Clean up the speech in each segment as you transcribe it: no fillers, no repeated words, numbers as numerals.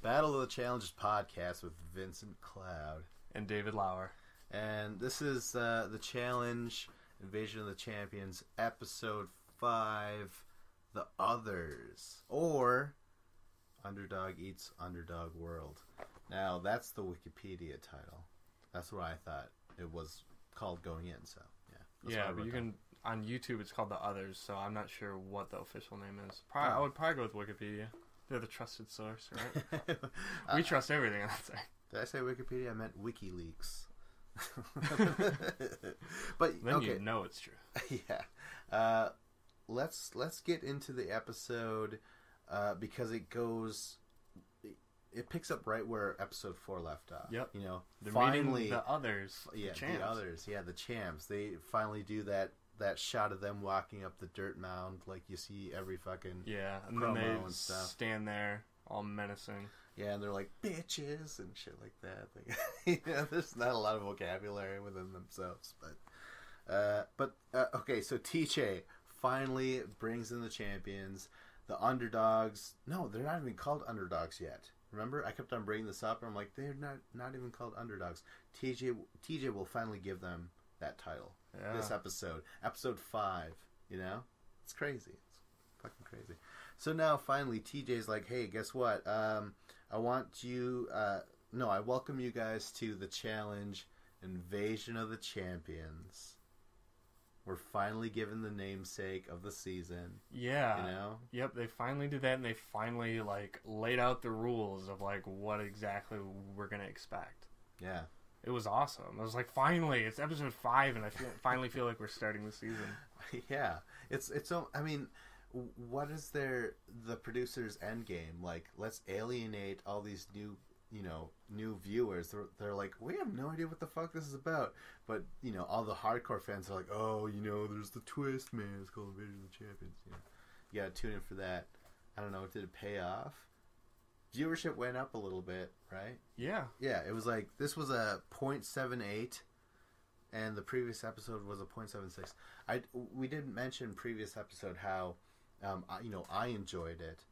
Battle of the Challenges podcast with Vincent Cloud and David Lauer. And this is the Challenge Invasion of the Champions, Episode 5, The Others, or Underdog Eats Underdog World. Now, that's the Wikipedia title. That's what I thought it was called going in, so, yeah. Yeah, but you can, on YouTube, it's called The Others, so I'm not sure what the official name is. I would probably go with Wikipedia. They're the trusted source, right? We trust everything on that site. Did I say Wikipedia? I meant WikiLeaks. But then okay. You know it's true. Yeah. Let's get into the episode because it picks up right where episode 4 left off. Yep. You know, they're finally the others. Yeah, the champs. the others. Yeah, the champs. They finally do that shot of them walking up the dirt mound like you see every fucking and promo then they and stuff. Stand there all menacing. Yeah, and they're like bitches and shit like that. Like, there's not a lot of vocabulary within themselves, but okay. So TJ finally brings in the champions, the underdogs. No, they're not even called underdogs yet. Remember, I kept on bringing this up, and I'm like, they're not even called underdogs. TJ will finally give them that title. Yeah. This episode 5. You know, it's crazy. It's fucking crazy. So now finally, TJ's like, hey, guess what? I welcome you guys to the Challenge Invasion of the Champions. We're finally given the namesake of the season. Yeah. You know? Yep, they finally did that, and they finally, laid out the rules of, what exactly we're going to expect. Yeah. It was awesome. I was like, finally, it's episode 5, and I finally feel like we're starting the season. Yeah. It's so, I mean, what is the producer's end game? Like, let's alienate all these new viewers. They're like, we have no idea what the fuck this is about. But, all the hardcore fans are like, oh, there's the twist, man. It's called Invasion of the Champions. You gotta tune in for that. I don't know, did it pay off? Viewership went up a little bit, right? Yeah. Yeah, it was like, this was a 0.78, and the previous episode was a 0.76. We didn't mention previous episode how, I enjoyed it,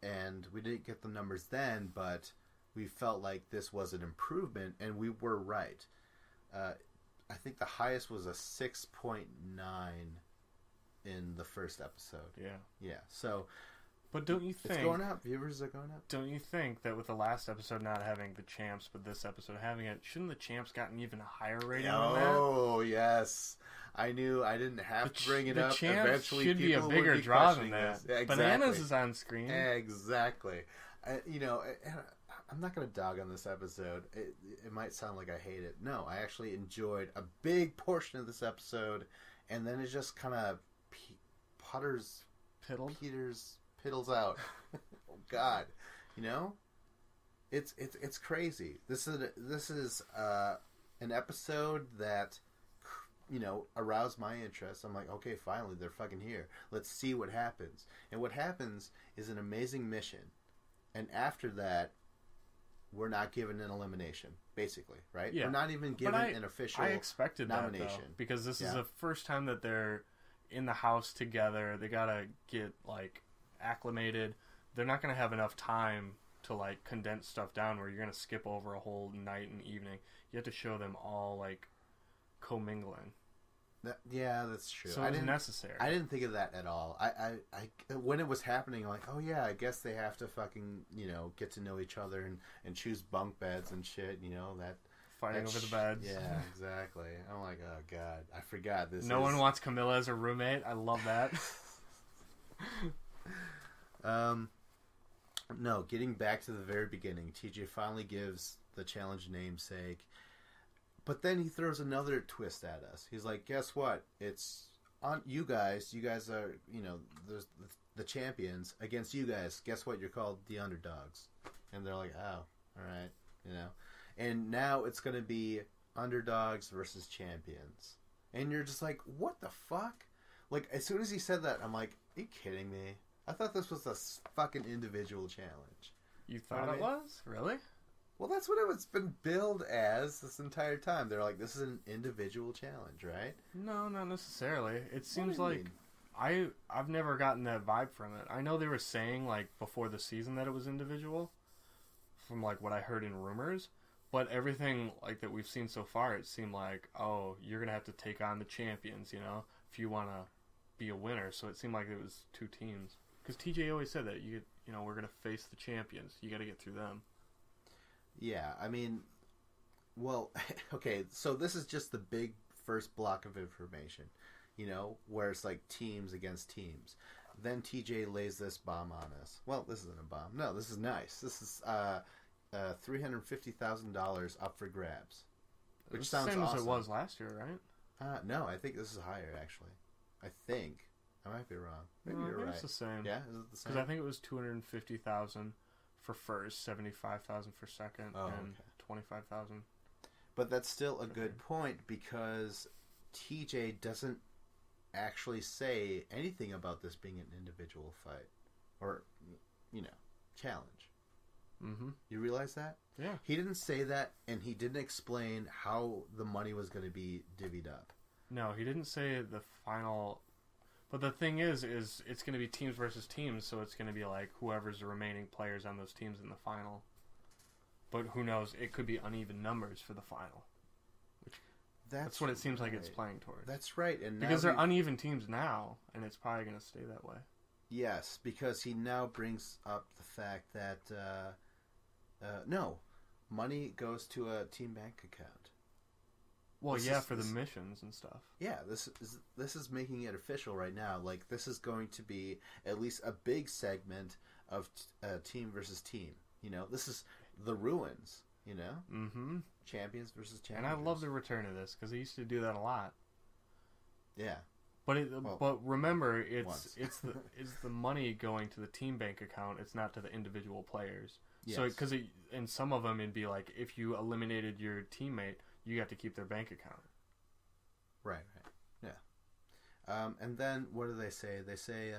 and we didn't get the numbers then, but we felt like this was an improvement, and we were right. I think the highest was a 6.9 in the first episode. Yeah. Yeah, so... But don't you think... It's going up. Viewers are going up. Don't you think that with the last episode not having the champs, but this episode having it, shouldn't the champs gotten even a higher rating than that? Oh, yes. I knew I didn't have to bring it up. The champs Eventually, should be a people bigger would be draw than questioning that. this. Exactly. Bananas is on screen. Exactly. I'm not going to dog on this episode. It might sound like I hate it. No, I actually enjoyed a big portion of this episode, and then it just kind of piddles out. Oh God, it's crazy. This is an episode that aroused my interest. I'm like, okay, finally they're fucking here. Let's see what happens. And what happens is an amazing mission, and after that, we're not given an elimination, basically, right? Yeah. We're not even given an official I expected nomination that, though, because this is the first time that they're in the house together. They gotta get acclimated. They're not gonna have enough time to condense stuff down where you're gonna skip over a whole night and evening. You have to show them all commingling. That's true. So it's necessary. I didn't think of that at all. I when it was happening, I'm like, oh yeah, I guess they have to fucking get to know each other and choose bunk beds and shit. That fighting over the beds. Yeah, exactly. I'm like, oh God, I forgot this. No one wants Camilla as a roommate. I love that. No, getting back to the very beginning, TJ finally gives the challenge namesake, but then he throws another twist at us. He's like, guess what? It's on you guys. You guys are, there's the champions against you guys. Guess what? You're called the underdogs. And they're like, oh, all right, And now it's going to be underdogs versus champions. And you're just like, what the fuck? As soon as he said that, I'm like, are you kidding me? I thought this was a fucking individual challenge. You thought it was? Really? Well, that's what it's been billed as this entire time. They're like, this is an individual challenge, right? No, not necessarily. It seems What do you like I've never gotten that vibe from it. I know they were saying before the season that it was individual, from like what I heard in rumors. But everything like that we've seen so far, it seemed like, oh, you're gonna have to take on the champions, if you want to be a winner. So it seemed like it was two teams. Because TJ always said that we're gonna face the champions. You got to get through them. Yeah, I mean, well, okay. So this is just the big first block of information, where it's like teams against teams. Then TJ lays this bomb on us. Well, this isn't a bomb. No, this is nice. This is $350,000 up for grabs, which sounds same awesome. as it was last year, right? No, I think this is higher actually. I think I might be wrong. Maybe No, you're right. It's the same. Yeah, is it the same? Because I think it was 250,000 for first, 75,000 for second, and 25,000. But that's still a good point because TJ doesn't actually say anything about this being an individual fight or challenge. Mm-hmm. You realize that? Yeah. He didn't say that, and he didn't explain how the money was going to be divvied up. No, he didn't say the final. But the thing is it's going to be teams versus teams, so it's going to be like whoever's the remaining players on those teams in the final. But who knows? It could be uneven numbers for the final. That's what it seems like it's playing towards. That's right, and because they're uneven teams now, and it's probably going to stay that way. Yes, because he now brings up the fact that no, money goes to a team bank account. Well, for the missions and stuff. Yeah, this is making it official right now. Like, this is going to be at least a big segment of team versus team. This is the ruins. Mm-hmm. Champions versus champions. And I love the return of this because he used to do that a lot. Yeah. But remember, it's the money going to the team bank account. It's not to the individual players. Yes. So because in some of them it'd be like if you eliminated your teammate, you have to keep their bank account. Right. Yeah. And then what do they say? They say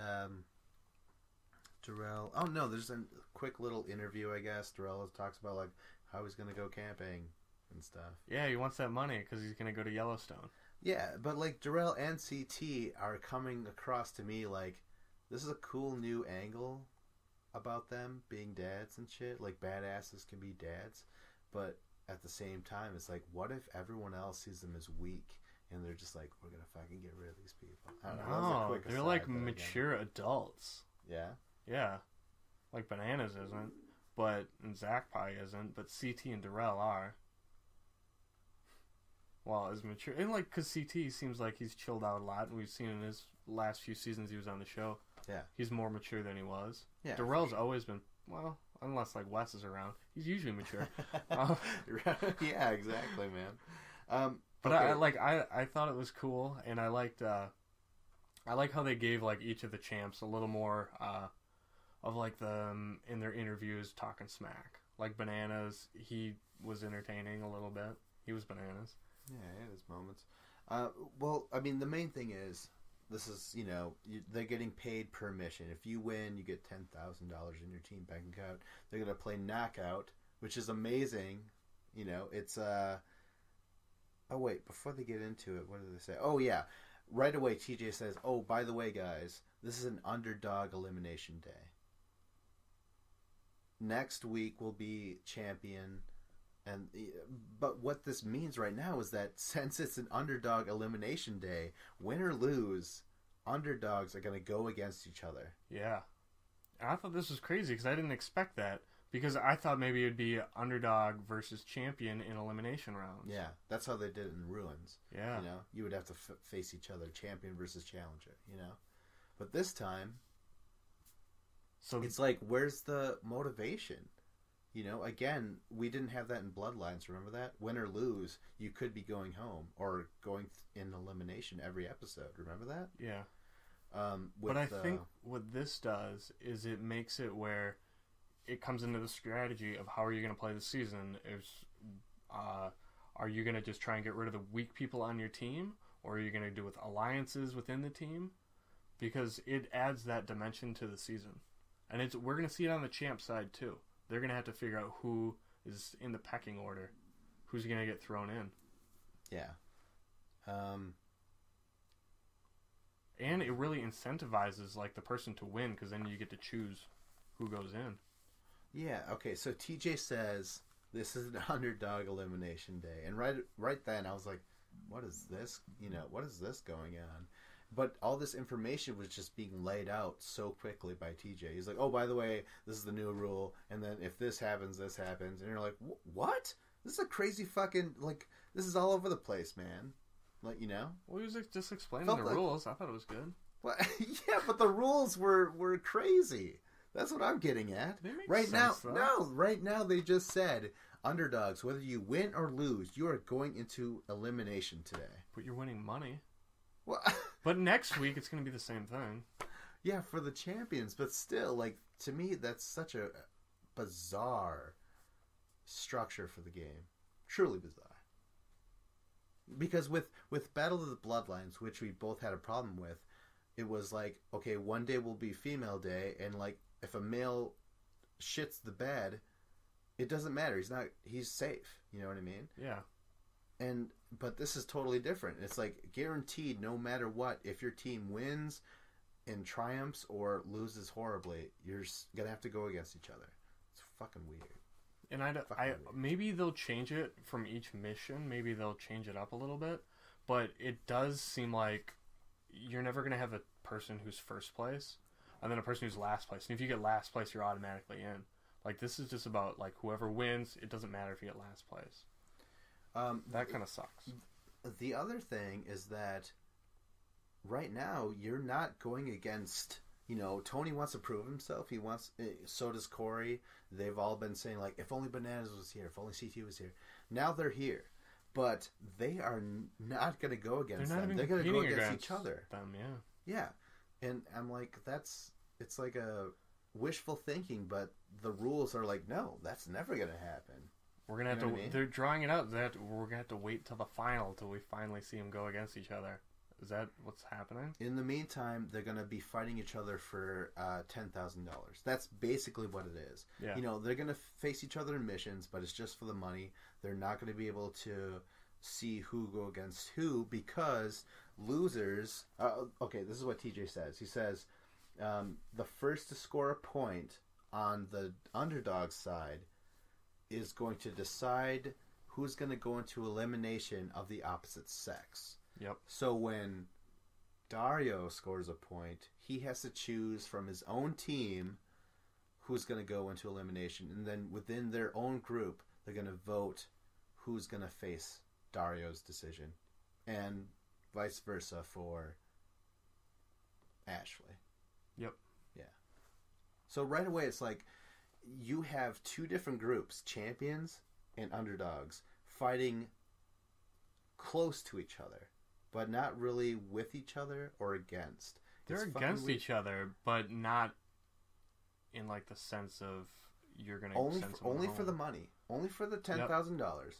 Darrell. Oh no, there's a quick little interview. I guess Darrell talks about like how he's going to go camping and stuff. Yeah, he wants that money because he's going to go to Yellowstone. Yeah, but like Darrell and CT are coming across to me like this is a cool new angle about them being dads and shit. Like badasses can be dads, but at the same time, it's like, what if everyone else sees them as weak and they're just like, we're gonna fucking get rid of these people? I don't know. No, they're like mature adults. Yeah. Yeah, like Bananas isn't, and Zach Pie isn't, but CT and Darrell are. Well, as mature, and like, because CT seems like he's chilled out a lot, and we've seen in his last few seasons he was on the show. Yeah, he's more mature than he was. Yeah, Darrell's always been, well, unless like Wes is around, he's usually mature. Yeah, exactly, man. But okay. I thought it was cool, and I like how they gave like each of the champs a little more of like them in their interviews talking smack. Like Bananas, he was entertaining a little bit. He was Bananas. Yeah, he had his moments. Well, I mean, the main thing is, this is, they're getting paid per mission. If you win, you get $10,000 in your team bank account. They're going to play Knockout, which is amazing. It's, oh wait, before they get into it, what did they say? Oh yeah, right away TJ says, oh, by the way, guys, this is an underdog elimination day. Next week will be champion. But what this means right now is that since it's an underdog elimination day, win or lose, underdogs are going to go against each other. Yeah. And I thought this was crazy because I didn't expect that. Because I thought maybe it would be underdog versus champion in elimination rounds. Yeah, that's how they did it in Ruins. Yeah. You would have to face each other, champion versus challenger, But this time, so it's like, where's the motivation? Again, we didn't have that in Bloodlines. Remember that? Win or lose, you could be going home or going in elimination every episode. Remember that? Yeah. But I think what this does is it makes it where it comes into the strategy of how are you going to play the season. Are you going to just try and get rid of the weak people on your team, or are you going to do with alliances within the team? Because it adds that dimension to the season, and we're going to see it on the champ side too. They're going to have to figure out who is in the pecking order, who's going to get thrown in. Yeah. And it really incentivizes like the person to win because then you get to choose who goes in. Yeah, okay, so TJ says this is an underdog elimination day. And right then I was like, what is this? What is this going on? But all this information was just being laid out so quickly by TJ. He's like, oh, by the way, this is the new rule. And then if this happens, this happens. And you're like, what? This is a crazy fucking, this is all over the place, man. Well, he was just explaining Felt the rules. I thought it was good. Well, yeah, but the rules were crazy. That's what I'm getting at. They make Right sense, now, though. no, right now they just said, underdogs, whether you win or lose, you are going into elimination today. But you're winning money. Well, But next week, it's going to be the same thing. yeah, for the champions, but still, to me, that's such a bizarre structure for the game. Truly bizarre. Because with Battle of the Bloodlines, which we both had a problem with, it was like, okay, one day will be female day, and if a male shits the bed, it doesn't matter. He's safe. You know what I mean? Yeah. But this is totally different. It's guaranteed, no matter what, if your team wins and triumphs or loses horribly, you're gonna have to go against each other. It's fucking weird. And maybe they'll change it from each mission. Maybe they'll change it up a little bit. But it does seem like you're never going to have a person who's first place and then a person who's last place. And if you get last place, you're automatically in. This is just about, whoever wins, it doesn't matter if you get last place. That kind of sucks. The other thing is that right now, you're not going against... Tony wants to prove himself. So does Corey. They've all been saying, if only Bananas was here, if only CT was here. Now they're here. But they are not going to go against them. They're going to go against each other. Them, yeah. Yeah. And I'm like, it's like a wishful thinking, but the rules are like, no, that's never going to happen. We're going to have to, they're drawing it out. We're going to have to wait till the final till we finally see them go against each other. Is that what's happening? In the meantime, they're going to be fighting each other for $10,000. That's basically what it is. Yeah. They're going to face each other in missions, but it's just for the money. They're not going to be able to see who go against who because losers... okay, this is what TJ says. He says, the first to score a point on the underdog side is going to decide who's going to go into elimination of the opposite sex. Yep. So when Dario scores a point, he has to choose from his own team who's going to go into elimination. And then within their own group, they're going to vote who's going to face Dario's decision. And vice versa for Ashley. Yep. Yeah. So right away, it's like you have two different groups, champions and underdogs, fighting close to each other. But not really with each other or against. They're against each other, but not in the sense of you're going to only for the money, only for the $10,000. Yep.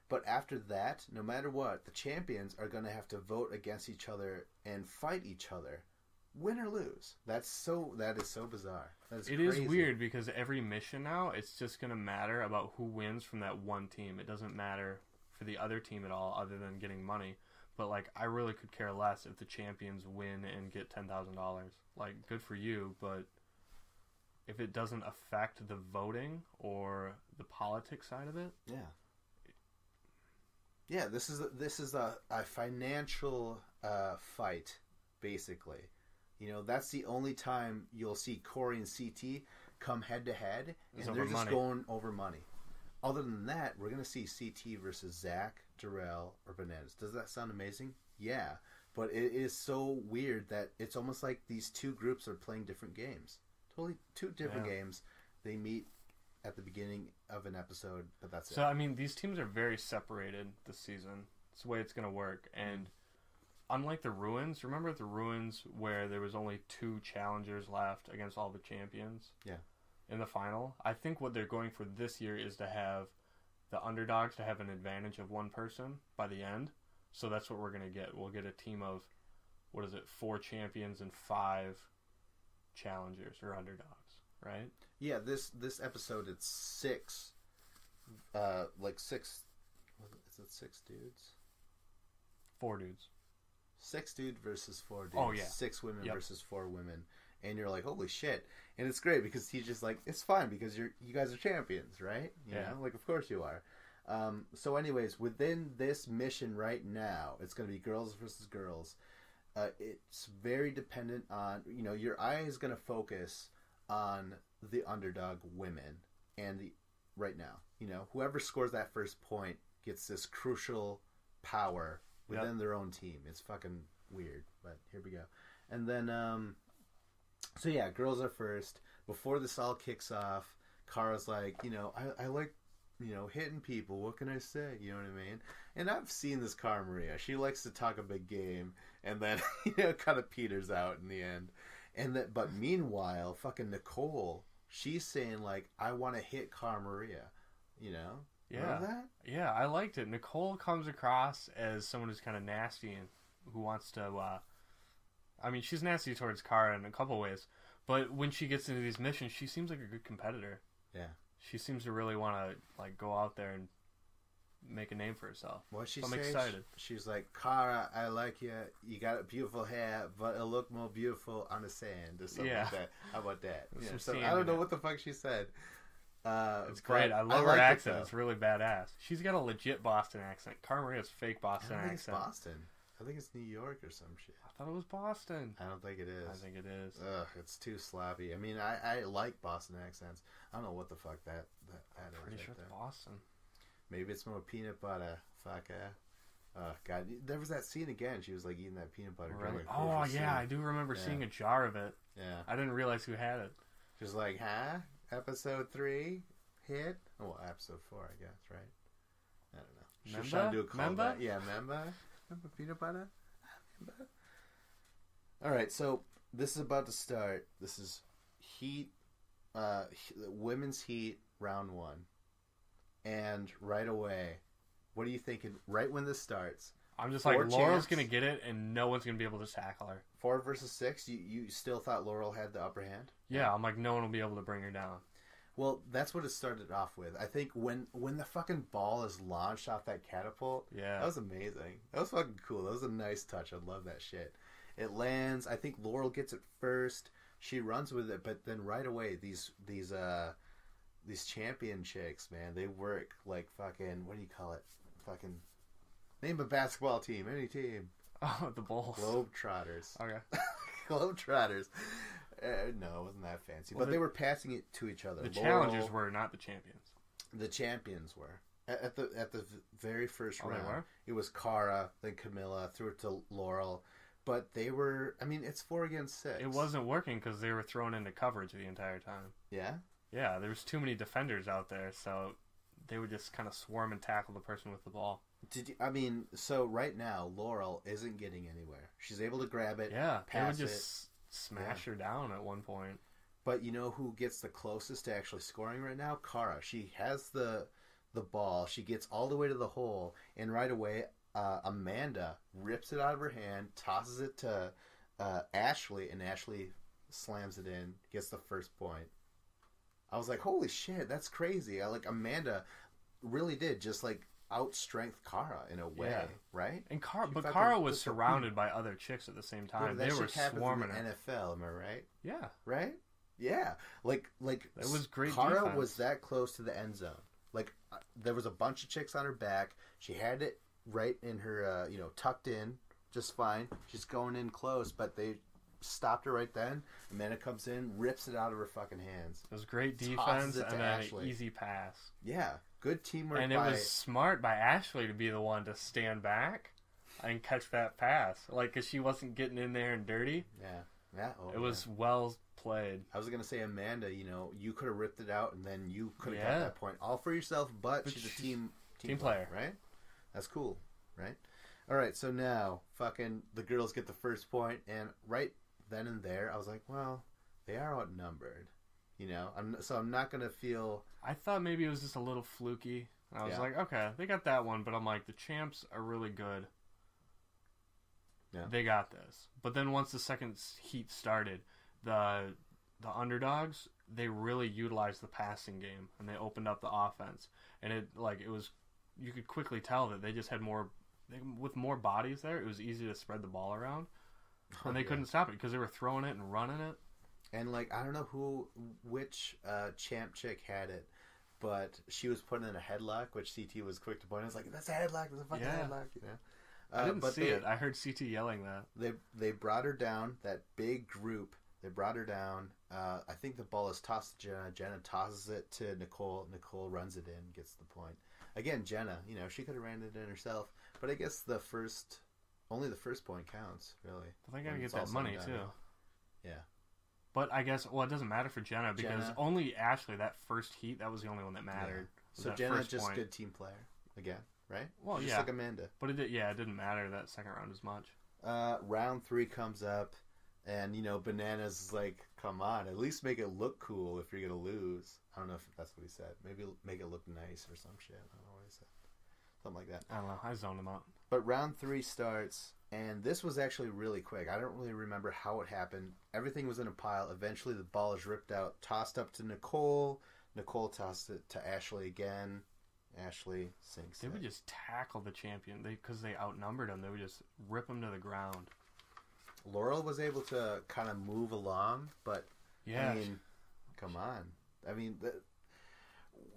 But after that, no matter what, the champions are going to have to vote against each other and fight each other, win or lose. That is so bizarre. That is crazy. It is weird because every mission now, it's just going to matter about who wins from that one team. It doesn't matter for the other team at all, other than getting money. But, I really could care less if the champions win and get $10,000. Good for you, but if it doesn't affect the voting or the politics side of it... Yeah. Yeah, this is a financial fight, basically. That's the only time you'll see Corey and CT come head-to-head, and they're just going over money. Other than that, we're going to see CT versus Zach, Darrell, or Bananas. Does that sound amazing? Yeah. But it is so weird that it's almost like these two groups are playing different games. Totally two different games. They meet at the beginning of an episode, but that's it. So, these teams are very separated this season. It's the way it's going to work. And unlike the Ruins, remember the Ruins where there was only 2 challengers left against all the champions? Yeah. In the final, I think what they're going for this year is to have the underdogs to have an advantage of one person by the end. So that's what we're going to get. We'll get a team of, 4 champions and 5 challengers or underdogs, right? Yeah, this episode, it's 6, 6, is it 6 dudes? 4 dudes. 6 dudes versus 4 dudes. Oh, yeah. 6 women versus 4 women. and you're like, holy shit. And it's great because he's just like, it's fine because you guys are champions, right? You know, like, of course you are. So anyways, within this mission right now, it's going to be girls versus girls. It's very dependent on, you know, your eye is going to focus on the underdog women and right now, you know, whoever scores that first point gets this crucial power within their own team. It's fucking weird, but here we go. And then, so yeah, girls are first. Before this all kicks off, Kara's like, you know, I like, you know, hitting people. What can I say? You know what I mean? And I've seen this Cara Maria. She likes to talk a big game, and then, you know, kind of peters out in the end. And that, but meanwhile, fucking Nicole, she's saying like, I want to hit Cara Maria. You know? Yeah. Remember that? Yeah, I liked it. Nicole comes across as someone who's kind of nasty and who wants to, I mean, she's nasty towards Cara in a couple ways, but when she gets into these missions, she seems like a good competitor. Yeah. She seems to really want to, like, go out there and make a name for herself. What she I'm says? excited. She's like, Cara, I like you. You got beautiful hair, but it'll look more beautiful on the sand or something like that. How about that? Yeah, so I don't know what the fuck she said. It's great. I love her accent. It's really badass. She's got a legit Boston accent. Cara Maria's fake Boston accent. It's Boston. I think it's New York or some shit. I thought it was Boston. I don't think it is. I think it is. Ugh, it's too sloppy. I mean, I like Boston accents. I don't know what the fuck that is. Pretty sure it's Boston. Maybe it's more peanut butter. Fuck God, there was that scene again. She was like eating that peanut butter. Really? Oh yeah, I do remember seeing a jar of it. Yeah. I didn't realize who had it. She was like, huh? Episode 3 hit? Oh, well, episode 4, I guess, right? I don't know. She was trying to do a callback. Yeah, remember peanut butter? Remember? All right, so this is about to start. This is Heat, Women's Heat, round 1. And right away, what are you thinking? Right when this starts, I'm just like, Laurel's going to get it, and no one's going to be able to tackle her. 4 versus 6? You still thought Laurel had the upper hand? Yeah, I'm like, no one will be able to bring her down. Well, that's what it started off with. I think when the fucking ball is launched off that catapult, that was amazing. That was fucking cool. That was a nice touch. I love that shit. It lands. I think Laurel gets it first. She runs with it, but then right away, these champion chicks, man, they work like fucking, what do you call it? Fucking, name a basketball team, any team. Oh, the Bulls. Globetrotters. Okay. Globetrotters. No, it wasn't that fancy. Well, but they were passing it to each other. The challengers were, not the champions. The champions were. At the very first round, they were? It was Cara, then Camilla, threw it to Laurel. But they were, I mean, it's 4 against 6. It wasn't working because they were thrown into coverage the entire time. Yeah? Yeah, there was too many defenders out there, so they would just kind of swarm and tackle the person with the ball. So right now, Laurel isn't getting anywhere. She's able to grab it, they would just smash her down at one point. But you know who gets the closest to actually scoring right now? Cara. She has the ball. She gets all the way to the hole, and right away, Amanda rips it out of her hand, tosses it to Ashley, and Ashley slams it in, gets the first point. I was like, holy shit, that's crazy. Amanda really did just like outstrength Cara in a way, right? And Cara was surrounded by other chicks at the same time. They were swarming her. In the NFL, am I right? Yeah. Right? Yeah. Like it was great. Cara defense. was that close to the end zone. Like there was a bunch of chicks on her back. She had it right in her, tucked in, just fine. She's going in close, but they stopped her right then. Amanda comes in, rips it out of her fucking hands. It was great defense and then an easy pass. Yeah, good teamwork. And it was smart by Ashley to be the one to stand back and catch that pass, because she wasn't getting in there and dirty. Yeah. It was well played. I was gonna say, Amanda, you could have ripped it out, and then you could have got that point all for yourself. But she's a team player, right? That's cool, right? All right, so now fucking the girls get the first point, and right then and there, I was like, well, they are outnumbered, I'm not gonna feel. I thought maybe it was just a little fluky. I was like, okay, they got that one, but I'm like, the champs are really good. Yeah, they got this. But then once the second heat started, the underdogs, they really utilized the passing game and they opened up the offense, and it was, you could quickly tell that they just had with more bodies there. It was easy to spread the ball around. And they couldn't stop it because they were throwing it and running it. And like I don't know which champ chick had it, but she was put in a headlock, which CT was quick to point out. It's like that's a headlock, that's a fucking headlock, you know. I didn't see it. I heard CT yelling that. They brought her down. That big group. They brought her down. I think the ball is tossed to Jenna. Jenna tosses it to Nicole. Nicole runs it in, gets the point. Again, Jenna, you know, she could have ran it in herself, but I guess only the first point counts, really. Well, they gotta get that money too. Yeah. But I guess, well, it doesn't matter for Jenna because only Ashley, that first heat, that was the only one that mattered. Yeah. So Jenna's just a good team player again, right? Well, just like Amanda. But it didn't matter that second round as much. Round 3 comes up, and, you know, Bananas is like, come on, at least make it look cool if you're going to lose. I don't know if that's what he said. Maybe make it look nice or some shit. I don't know what he said. Something like that. I don't know. I zoned him out. But round 3 starts, and this was actually really quick. I don't really remember how it happened. Everything was in a pile. Eventually, the ball is ripped out, tossed up to Nicole. Nicole tossed it to Ashley again. Ashley sinks They would just tackle the champion. Because they outnumbered him. They would just rip him to the ground. Laurel was able to kind of move along, but, yeah. I mean, come on. I mean,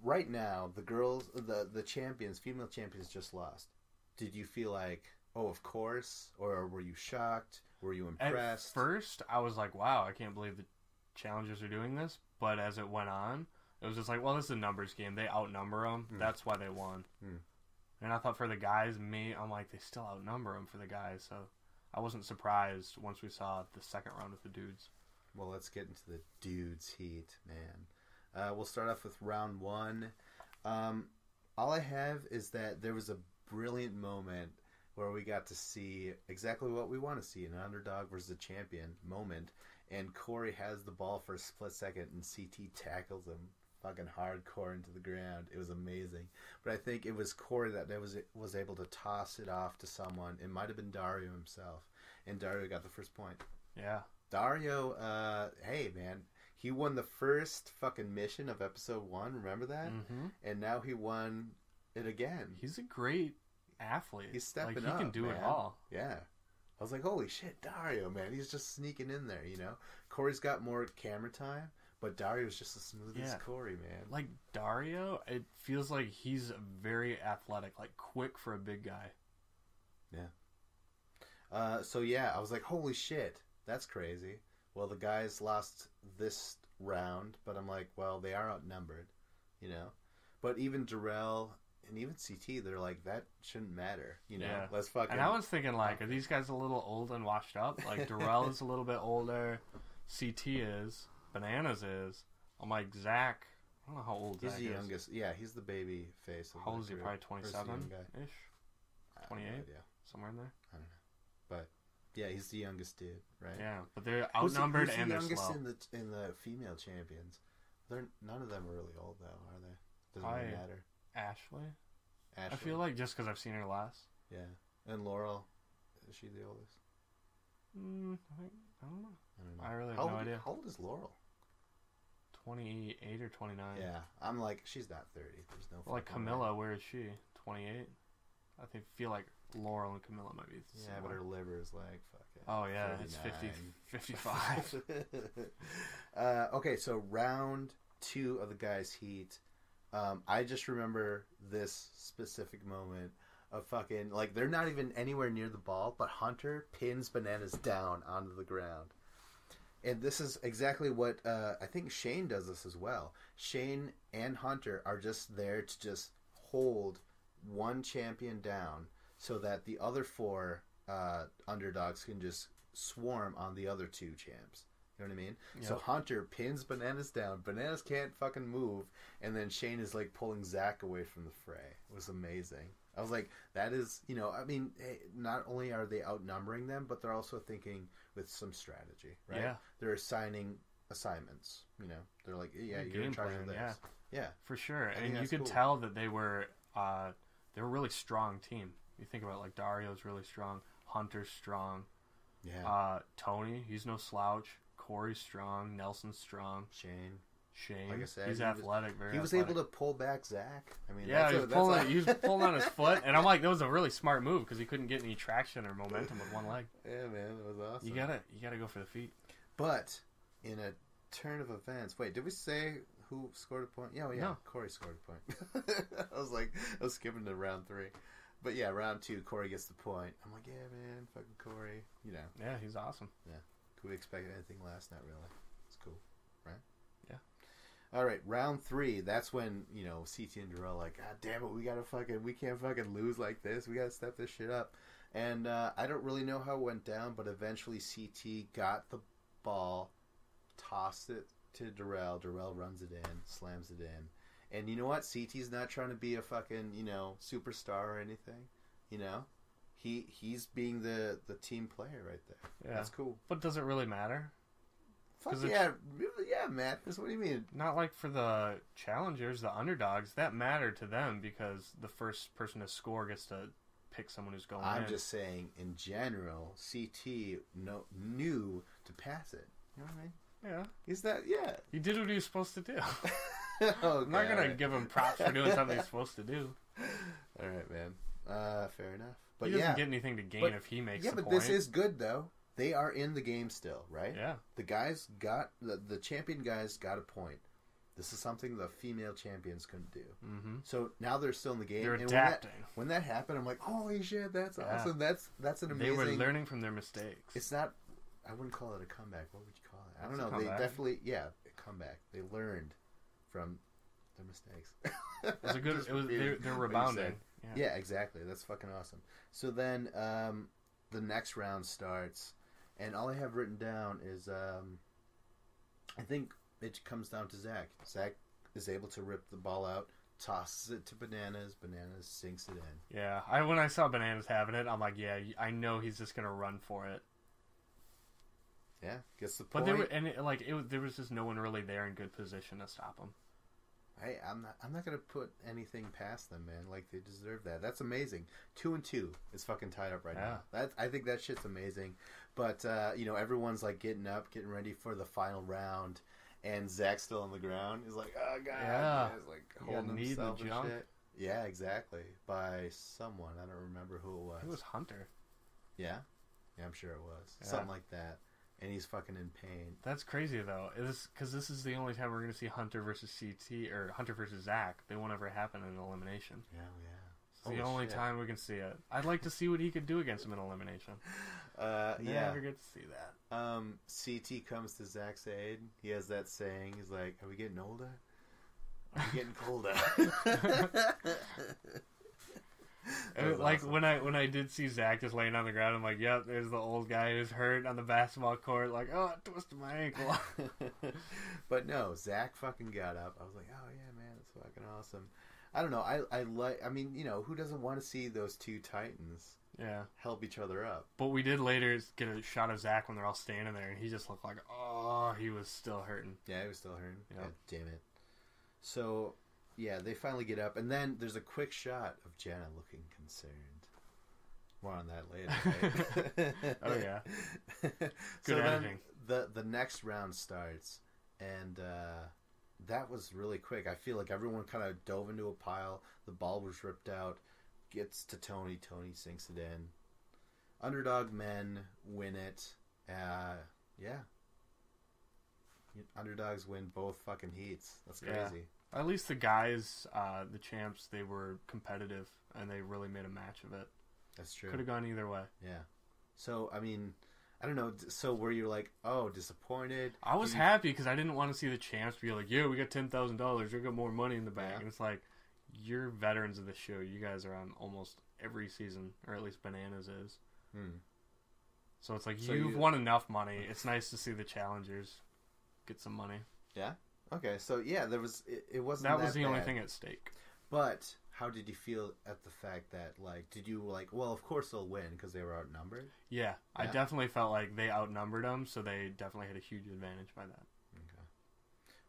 right now, the girls, the champions, female champions just lost. Did you feel like, oh, of course? Or were you shocked? Were you impressed? At first, I was like, wow, I can't believe the challengers are doing this. But as it went on, it was just like, well, this is a numbers game. They outnumber them. That's why they won. And I thought for the guys, I'm like, they still outnumber them for the guys. So I wasn't surprised once we saw the second round with the dudes. Well, let's get into the dudes heat, man. We'll start off with round 1. All I have is that there was a brilliant moment where we got to see exactly what we want to see, an underdog versus a champion moment. And Corey has the ball for a split second, and CT tackles him fucking hardcore into the ground. It was amazing. But I think it was Corey that was able to toss it off to someone. It might have been Dario himself. And Dario got the first point. Yeah. Dario, hey, man. He won the first fucking mission of episode 1. Remember that? Mm-hmm. And now he won it again. He's a great athlete. He's stepping up. He can do it all. Yeah. I was like, holy shit, Dario, man. He's just sneaking in there, you know? Corey's got more camera time, but Dario's just as smooth as Corey, man. Like, Dario, it feels like he's very athletic, like, quick for a big guy. Yeah. So, yeah, I was like, holy shit, that's crazy. Well, the guys lost this round, but I'm like, well, they are outnumbered, you know? But even Darrell and even CT, they're like, that shouldn't matter, you know? Yeah. Let's fucking... And I was thinking, like, are these guys a little old and washed up? Like, Darrell is a little bit older, CT is, Bananas is. I'm like, Zach, I don't know how old Zach is. He's the youngest. Yeah, he's the baby face. How old is he? Probably 27-ish? 28? Yeah. Somewhere in there? I don't know. But, yeah, he's the youngest dude, right? Yeah, but they're outnumbered and they're slow. Who's the youngest in the female champions? None of them are really old, though, are they? Doesn't really matter. Ashley? I feel like just because I've seen her last. Yeah. And Laurel, is she the oldest? I don't know. I really have no idea. How old is Laurel? 28 or 29. Yeah. I'm like, she's not 30. There's no like Camilla, where is she? 28? I feel like Laurel and Camilla might be similar. Yeah, but her liver is like fucking... Oh, yeah. 39. It's 55. Okay, so round 2 of the guys' heat. I just remember this specific moment of fucking, like, they're not even anywhere near the ball, but Hunter pins Bananas down onto the ground. And this is exactly what, I think Shane does this as well. Shane and Hunter are just there to just hold one champion down so that the other 4 underdogs can just swarm on the other 2 champs. You know what I mean? Yep. So Hunter pins Bananas down. Bananas can't fucking move. And then Shane is like pulling Zach away from the fray. It was amazing. I was like, that is, you know, I mean, hey, not only are they outnumbering them, but they're also thinking with some strategy, right? Yeah. They're assigning assignments, you know. They're like, yeah, you're in charge of this. Yeah. For sure. And you could tell that they were a really strong team. You think about it, like, Dario's really strong. Hunter's strong. Yeah. Tony, he's no slouch. Corey's strong. Nelson's strong. Shane. Like I said, he's athletic. He was able to pull back Zach. I mean, yeah, he was pulling on his foot, and I'm like, that was a really smart move because he couldn't get any traction or momentum with one leg. Yeah, man, that was awesome. You gotta go for the feet. But in a turn of events. Wait, did we say who scored a point? Yeah, No. Corey scored a point. I was skipping to round 3. But yeah, round 2, Corey gets the point. I'm like, yeah, man, fucking Corey. You know. Yeah, he's awesome. Yeah. Could we expect anything less? Not really. It's cool, right? Yeah. All right, round 3. That's when, CT and Darrell like, God damn it, we can't fucking lose like this. We gotta step this shit up. And I don't really know how it went down, but eventually CT got the ball, tossed it to Darrell. Darrell runs it in, slams it in. And you know what? CT's not trying to be a fucking, superstar or anything. He's being the team player right there. Yeah. That's cool. But does it really matter? Fuck yeah, Matt. What do you mean? Not like for the challengers, the underdogs. That mattered to them because the first person to score gets to pick someone who's going in. I'm just saying, in general, CT knew to pass it. You know what I mean? Yeah. Is that, yeah. He did what he was supposed to do. Okay, I'm not going to give him props for doing something he's supposed to do. All right, man. Fair enough. But he doesn't get anything to gain if he makes the point. Yeah, but this is good, though. They are in the game still, right? Yeah. The guys the champion guys got a point. This is something the female champions couldn't do. Mm-hmm. So now they're still in the game. They're and adapting. When that happened, I'm like, holy shit, that's awesome. That's an amazing... They were learning from their mistakes. It's not... I wouldn't call it a comeback. What would you call it? I don't It's a know. They comeback. definitely... Yeah, a comeback. They learned from their mistakes. It was a good... Just It was, repeating they're what you rebounding. said. Yeah, exactly. That's fucking awesome. So then the next round starts, and all I have written down is I think it comes down to Zach. Zach is able to rip the ball out, tosses it to Bananas. Bananas sinks it in. Yeah. When I saw Bananas having it, I'm like, yeah, I know he's just going to run for it. Yeah, gets the But point. there was just no one really there in good position to stop him. Hey, I'm not gonna put anything past them, man. Like, they deserve that. That's amazing. 2-2 is fucking tied up right now. I think that shit's amazing. But everyone's like getting up, getting ready for the final round, and Zach's still on the ground. He's like, oh god, yeah. He's like holding knee himself the and jump. shit. Yeah, exactly. By someone, I don't remember who it was. It was Hunter. Yeah, I'm sure it was Yeah. something like that. And he's fucking in pain. That's crazy though. Because this is the only time we're going to see Hunter versus CT or Hunter versus Zach. They won't ever happen in elimination. Yeah. It's the only time we can see it. I'd like to see what he could do against him in elimination. Yeah. Never get to see that. CT comes to Zach's aid. He has that saying. He's like, "Are we getting older? Are we getting colder?" Like awesome. when I did see Zach just laying on the ground, I'm like, yep, there's the old guy who's hurt on the basketball court. Like, oh, I twisted my ankle. But no, Zach fucking got up. I was like, oh yeah, man, that's fucking awesome. I don't know. I mean, who doesn't want to see those two titans Yeah. help each other up? But we did later get a shot of Zach when they're all standing there, and he just looked like, oh, he was still hurting. Yeah, he was still hurting. Yep. God damn it. So, yeah, they finally get up, and then there's a quick shot of Jenna looking concerned. More on that later, right? Oh, yeah. So Good then editing. the next round starts, and that was really quick. I feel like everyone kind of dove into a pile. The ball was ripped out. Gets to Tony. Tony sinks it in. Underdog men win it. Yeah. Underdogs win both fucking heats. That's crazy. Yeah. At least the guys, the champs, they were competitive, and they really made a match of it. That's true. Could have gone either way. Yeah. So, I mean, I don't know. So, were you like, oh, disappointed? I was happy because I didn't want to see the champs be like, yeah, we got $10,000. We got more money in the bank. Yeah. And it's like, you're veterans of the show. You guys are on almost every season, or at least Bananas is. So it's like, So you've won enough money. It's nice to see the challengers get some money. Yeah? Okay, so yeah, there was, it wasn't That was the only bad. thing at stake. But how did you feel at the fact that, like, did you, like, well, of course they'll win because they were outnumbered? Yeah, I Yeah. definitely felt like they outnumbered them, so they definitely had a huge advantage by that. Okay.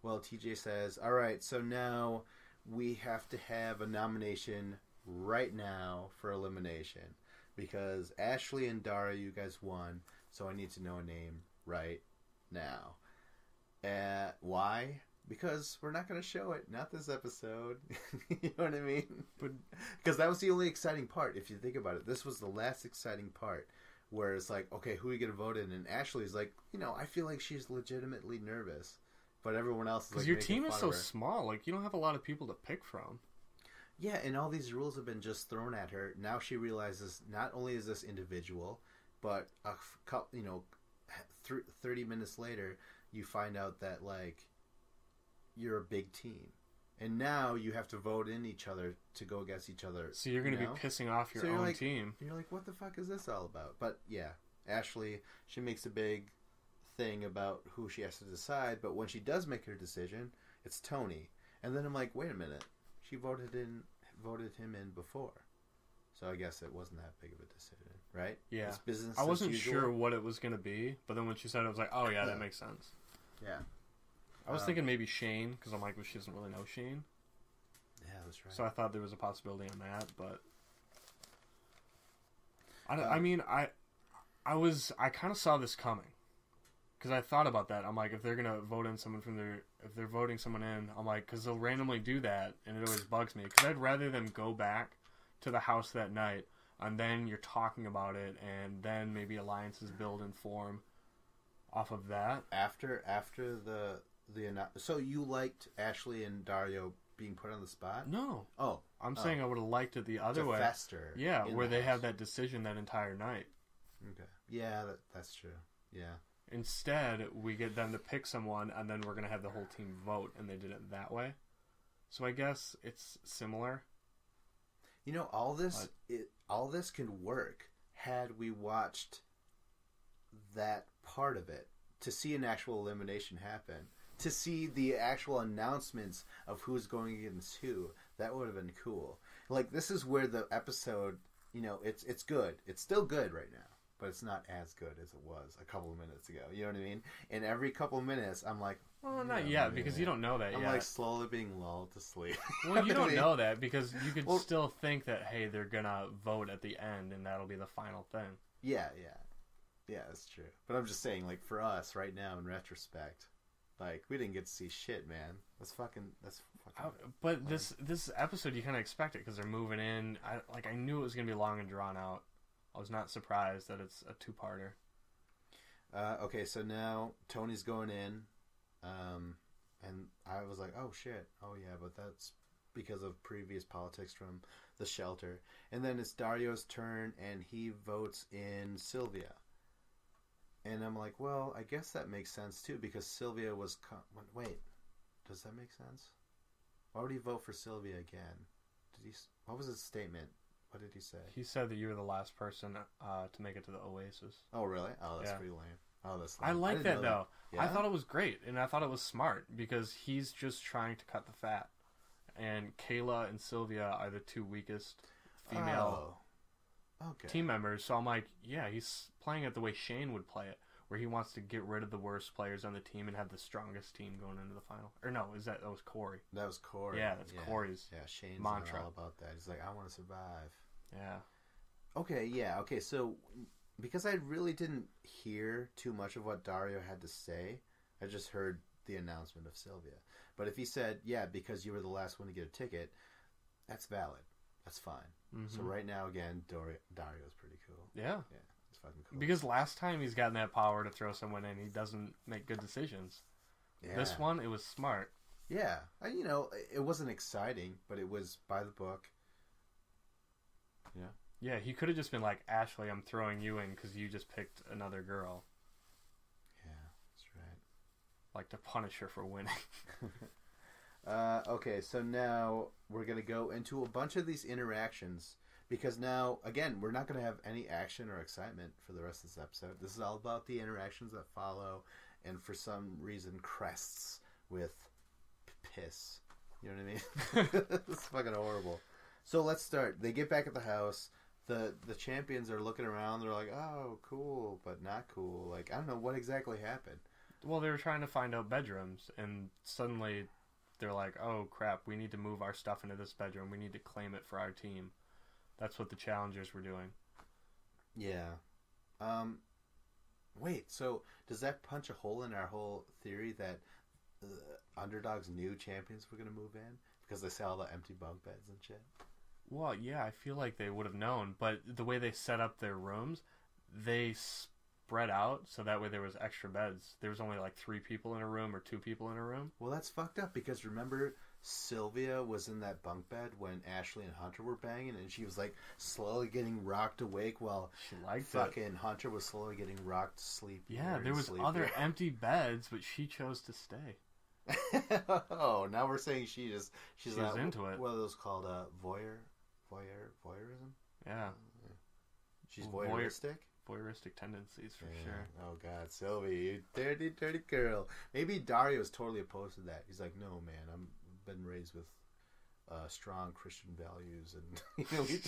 Well, TJ says, all right, so now we have to have a nomination right now for elimination because Ashley and Dara, you guys won, so I need to know a name right now. Why? Because we're not going to show it. Not this episode. You know what I mean? But Because that was the only exciting part, if you think about it. This was the last exciting part, where it's like, okay, who are you going to vote in? And Ashley's like, I feel like she's legitimately nervous. but everyone else is Because like your making team is fun so of her. small. Like, you don't have a lot of people to pick from. Yeah, and all these rules have been just thrown at her. Now she realizes not only is this individual, but 30 minutes later, you find out that like you're a big team, and now you have to vote in each other to go against each other. So you're going to be pissing off your own team. You're like, what the fuck is this all about? But yeah, Ashley, she makes a big thing about who she has to decide, but when she does make her decision, it's Tony. And then I'm like, wait a minute, she voted him in before, so I guess it wasn't that big of a decision, right? Yeah, it's business. I wasn't as usual. sure what it was going to be, but then when she said it, I was like, oh yeah, that makes sense. Yeah, I was thinking maybe Shane, because I'm like, well, she doesn't really know Shane. Yeah, that's right. So I thought there was a possibility on that, but I kind of saw this coming. Because I thought about that. I'm like, if they're going to vote in someone if they're voting someone in, I'm like, because they'll randomly do that, and it always bugs me. Because I'd rather them go back to the house that night, and then you're talking about it, and then maybe alliances build and form off of that. After so you liked Ashley and Dario being put on the spot? No. Oh. I'm saying I would have liked it the other way. Fester. Yeah, where they have that decision that entire night. Okay. Yeah, that's true. Yeah. Instead, we get them to pick someone, and then we're going to have the whole team vote, and they did it that way. So I guess it's similar. You know, all this can work had we watched that part of it to see an actual elimination happen, to see the actual announcements of who's going against who. That would have been cool. Like, this is where the episode, you know, it's good. It's still good right now. But it's not as good as it was a couple of minutes ago. You know what I mean? And every couple of minutes, I'm like... Well, not yet, because you don't know that yet. I'm like slowly being lulled to sleep. Well, you don't know that, because you could still think that, hey, they're going to vote at the end, and that'll be the final thing. Yeah, that's true. But I'm just saying, like, for us, right now, in retrospect, like, we didn't get to see shit, man. That's fucking... But this episode, you kind of expect it, because they're moving in. I knew it was going to be long and drawn out. I was not surprised that it's a two-parter. Okay, so now Tony's going in, and I was like, oh shit, oh yeah, but that's because of previous politics from the shelter. And then it's Dario's turn, and he votes in Sylvia. And I'm like, well, I guess that makes sense too, because Sylvia was... Wait, does that make sense? Why would he vote for Sylvia again? What was his statement? What did he say? He said that you were the last person to make it to the Oasis. Oh, really? Oh, that's pretty lame. Oh, that's lame. I like that, though. Yeah? I thought it was great, and I thought it was smart, because he's just trying to cut the fat. And Kayla and Sylvia are the two weakest female team members. So I'm like, yeah, he's playing it the way Shane would play it, where he wants to get rid of the worst players on the team and have the strongest team going into the final. Or no, that was Corey. That was Corey. Yeah, that's Corey's Shane's mantra. All about that. He's like, I want to survive. Yeah. Okay, yeah. Okay, so because I really didn't hear too much of what Dario had to say, I just heard the announcement of Sylvia. But if he said, yeah, because you were the last one to get a ticket, that's valid. That's fine. Mm-hmm. So right now, again, Dario's pretty cool. Yeah. Yeah. Fucking cool. Because last time he's gotten that power to throw someone in, he doesn't make good decisions. Yeah. This one, it was smart. Yeah. You know, it wasn't exciting, but it was by the book. Yeah. Yeah, he could have just been like, Ashley, I'm throwing you in because you just picked another girl. Yeah, that's right. Like to punish her for winning. Okay, so now we're going to go into a bunch of these interactions. Because now, again, we're not going to have any action or excitement for the rest of this episode. This is all about the interactions that follow, and for some reason, crests with piss. You know what I mean? It's fucking horrible. So let's start. They get back at the house. The champions are looking around. They're like, oh, cool, but not cool. Like, I don't know what exactly happened. Well, they were trying to find out bedrooms, and suddenly they're like, oh, crap, we need to move our stuff into this bedroom. We need to claim it for our team. That's what the challengers were doing. Yeah. Wait, so does that punch a hole in our whole theory that the underdogs knew champions were going to move in? Because they saw all the empty bunk beds and shit? Well, yeah, I feel like they would have known. But the way they set up their rooms, they spread out so that way there was extra beds. There was only like 3 people in a room or 2 people in a room. Well, that's fucked up because remember Sylvia was in that bunk bed when Ashley and Hunter were banging, and she was like slowly getting rocked awake while She liked fucking it. Hunter was slowly getting rocked to sleep. Yeah, there was other empty beds, but she chose to stay. Oh, now we're saying she's was into it. What are those called? Voyeurism. Yeah, She's voyeuristic. voyeuristic tendencies for Yeah. sure. Oh God, Sylvie, you dirty, dirty girl. Maybe Dario's totally opposed to that. He's like, no, man, I'm been raised with strong Christian values, and we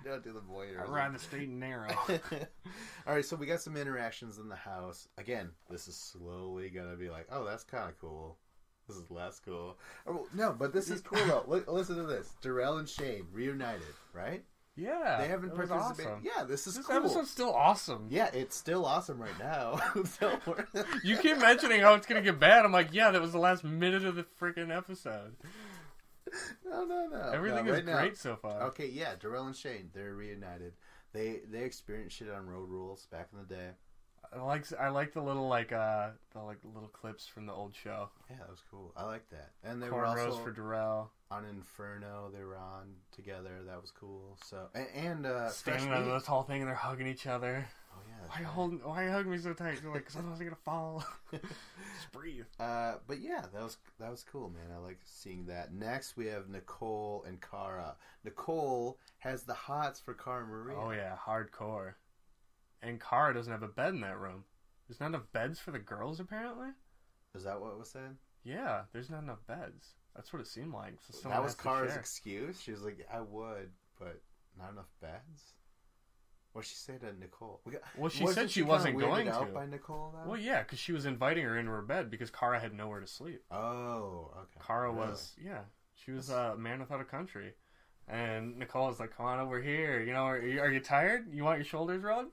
don't do the voyeurism. I ride the straight and narrow. All right, so we got some interactions in the house. Again, this is slowly gonna be like, oh, that's kind of cool. This is less cool. Oh, no, but this is cool though. Listen to this: Darrell and Shane reunited, right? Yeah, They haven't that was participated. awesome. Yeah, this is This cool. episode's still awesome. Yeah, it's still awesome right now. So You keep mentioning how it's gonna get bad. I'm like, yeah, that was the last minute of the freaking episode. No. Everything No, is right now. great so far. Okay, yeah, Darrell and Shane, they're reunited. They experienced shit on Road Rules back in the day. I like the little little clips from the old show. Yeah, that was cool. I like that. And they were Cornrows also for Darrell. on Inferno. They were on together. That was cool. So and Standing Fresh on Meat. this whole thing and they're hugging each other. Oh yeah. Why you hugging me so tight? They're like, because otherwise I'm gonna fall. Just breathe. But yeah, that was cool, man. I like seeing that. Next, we have Nicole and Cara. Nicole has the hots for Cara Maria. Oh yeah, hardcore. And Cara doesn't have a bed in that room. There's not enough beds for the girls, apparently. Is that what was said? Yeah, there's not enough beds. That's what it seemed like. So someone That was has to Cara's share. excuse. She was like, "I would, but not enough beds." What did she say to Nicole? Well, she Wasn't said she kinda wasn't weirded going out to. by Nicole, though? Well, yeah, because she was inviting her into her bed because Cara had nowhere to sleep. Oh, okay. Cara Really? was, yeah, she was a man without a country. And Nicole was like, come on over here. You know, are you tired? You want your shoulders rubbed?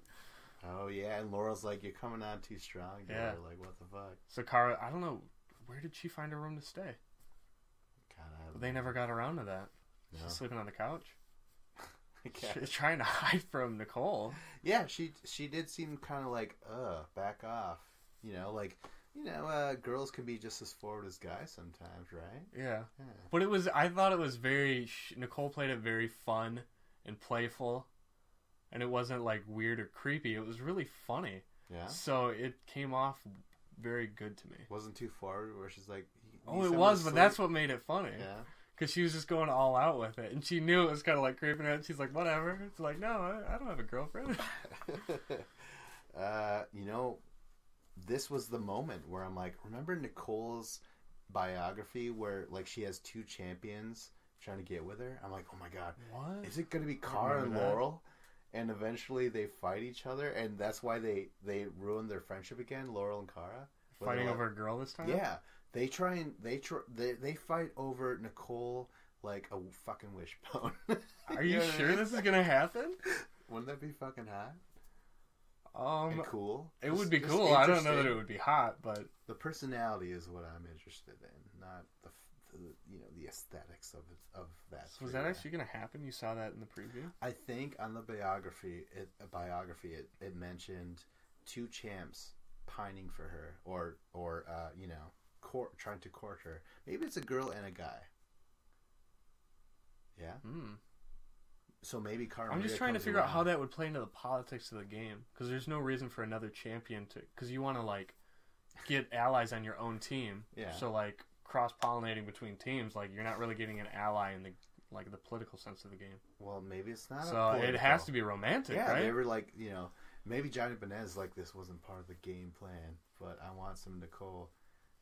Oh yeah, and Laurel's like, "You're coming on too strong." Yeah. Like, what the fuck? So Cara, I don't know, where did she find a room to stay? God, I don't They know. never got around to that. No. She's sleeping on the couch. Okay. She's trying to hide from Nicole. Yeah, she did seem kind of like, back off. Girls can be just as forward as guys sometimes, right? Yeah. Yeah. But I thought it was Nicole played it very fun and playful. And it wasn't like weird or creepy. It was really funny. Yeah. So it came off very good to me. Wasn't too forward where she's like, Oh, it was, but that's what made it funny. Yeah. Because she was just going all out with it. And she knew it was kind of like creeping out. She's like, whatever. It's like, no, I don't have a girlfriend. This was the moment where I'm like, remember Nicole's biography where like she has 2 champions trying to get with her? I'm like, oh my god, What? is it going to be Cara and remember that. Laurel? And eventually they fight each other, and that's why they ruin their friendship again, Laurel and Cara. Fighting over a girl this time? Yeah, they fight over Nicole like a fucking wishbone. Are you know what I sure mean? this is going to happen? Wouldn't that be fucking hot Um, and cool? It would be Just cool. I don't know that interesting. it would be hot, but The personality is what I'm interested in, not the aesthetics of that. was that actually going to happen? You saw that in the preview? I think on the biography, it mentioned 2 champs pining for her, or trying to court her. Maybe it's a girl and a guy. Yeah. Hmm. So maybe Cara. I'm just Maria trying to comes figure out around. how that would play into the politics of the game. Because there's no reason for another champion to... Because you want to, like, get allies on your own team. Yeah. So, like, cross-pollinating between teams, like, you're not really getting an ally in the political sense of the game. Well, maybe it's not. So it has to be romantic, Yeah, right? they were like, maybe Johnny Bananas like this wasn't part of the game plan, but I want some Nicole,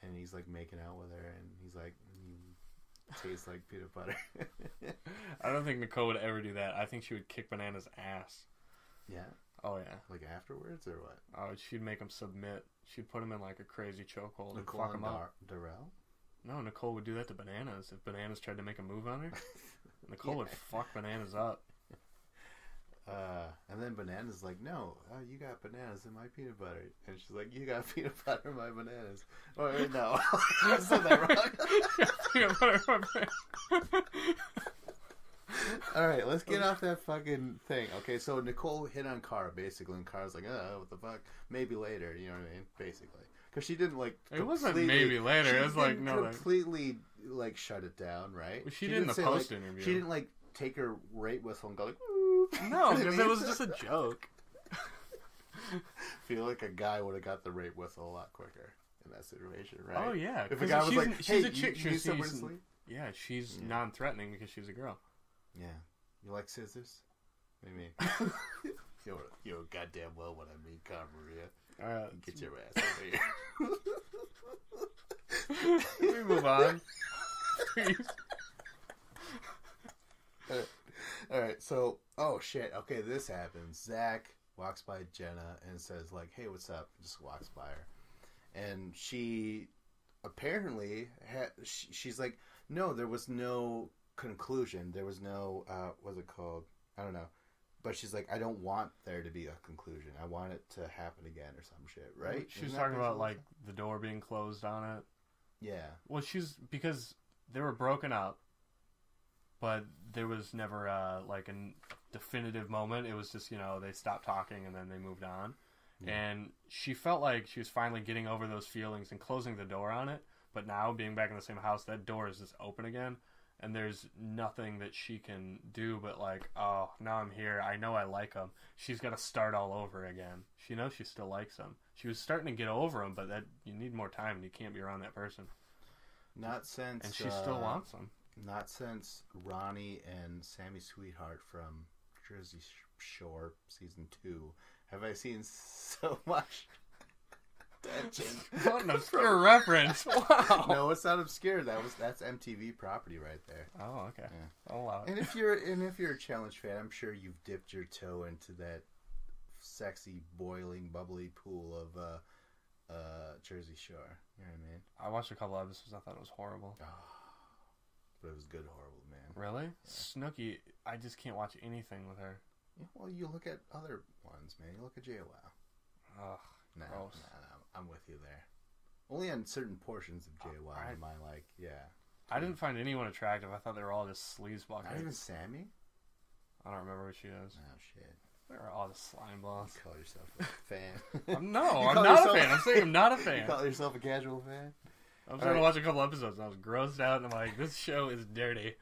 and he's like making out with her, and he's like, you taste like peanut butter. I don't think Nicole would ever do that. I think she would kick Banana's ass. Yeah, Oh, yeah. like afterwards or what? Oh, she'd make him submit. She'd put him in, like, a crazy chokehold and Nicole fuck and him up. Darrell. No, Nicole would do that to Bananas. If Bananas tried to make a move on her, Nicole Yeah. would fuck Bananas up. And then Bananas like, no, you got bananas in my peanut butter, and she's like, you got peanut butter in my bananas. Oh wait, no, I said that wrong. Peanut butter on my- All right, let's get off that fucking thing. Okay, so Nicole hit on Cara basically, and Cara's like, "Oh, what the fuck? Maybe later." You know what I mean? Basically, because she didn't like. It wasn't maybe later. It was like no. Completely like shut it down, right? She did in the say, post like, interview. She didn't like take her rape whistle and go like. No, because it was just a joke. Feel like a guy would have got the rape whistle a lot quicker in that situation, right? Oh yeah, if a guy was like, "Hey, she's a chick, you need somewhere to sleep?" Yeah, she's non-threatening because she's a girl. Yeah, you like scissors? Maybe. You're goddamn well what I mean, Maria. All right, get your ass over here. Can we move on? Please. All right, so shit. Okay, this happens. Zach walks by Jenna and says like, "Hey, what's up?" Just walks by her, and she apparently she's like, "No, there was no conclusion. There was no what's it called? I don't know." But she's like, "I don't want there to be a conclusion. I want it to happen again or some shit." Right? She was talking about like the door being closed on it. Yeah. Well, because they were broken up. But there was never like a definitive moment. It was just, they stopped talking and then they moved on. Yeah. And she felt like she was finally getting over those feelings and closing the door on it. But now, being back in the same house, that door is just open again. And there's nothing that she can do but like, oh, now I'm here. I know I like him. She's got to start all over again. She knows she still likes him. She was starting to get over him, but that you need more time and you can't be around that person. Not since... And she still wants him. Not since Ronnie and Sammy Sweetheart from Jersey Shore season 2 have I seen so much tension. What an obscure reference! Wow. No, it's not obscure. That's MTV property right there. Oh, okay. Yeah. I'll allow it. And if you're a Challenge fan, I'm sure you've dipped your toe into that sexy, boiling, bubbly pool of Jersey Shore. You know what I mean? I watched a couple episodes. I thought it was horrible. Oh. But it was good, horrible, man. Really? Yeah. Snooki, I just can't watch anything with her. Yeah, well, you look at other ones, man. You look at JWoww. Ugh, no, I'm with you there. Only on certain portions of JWoww am I like, yeah. I didn't find anyone attractive. I thought they were all just sleazeball. Not even Sammy? I don't remember what she is. Oh, shit. They were all just slime balls. You call yourself a fan. No, I'm not a fan. I'm saying I'm not a fan. You call yourself a casual fan? I was trying to watch a couple episodes and I was grossed out and I'm like, this show is dirty.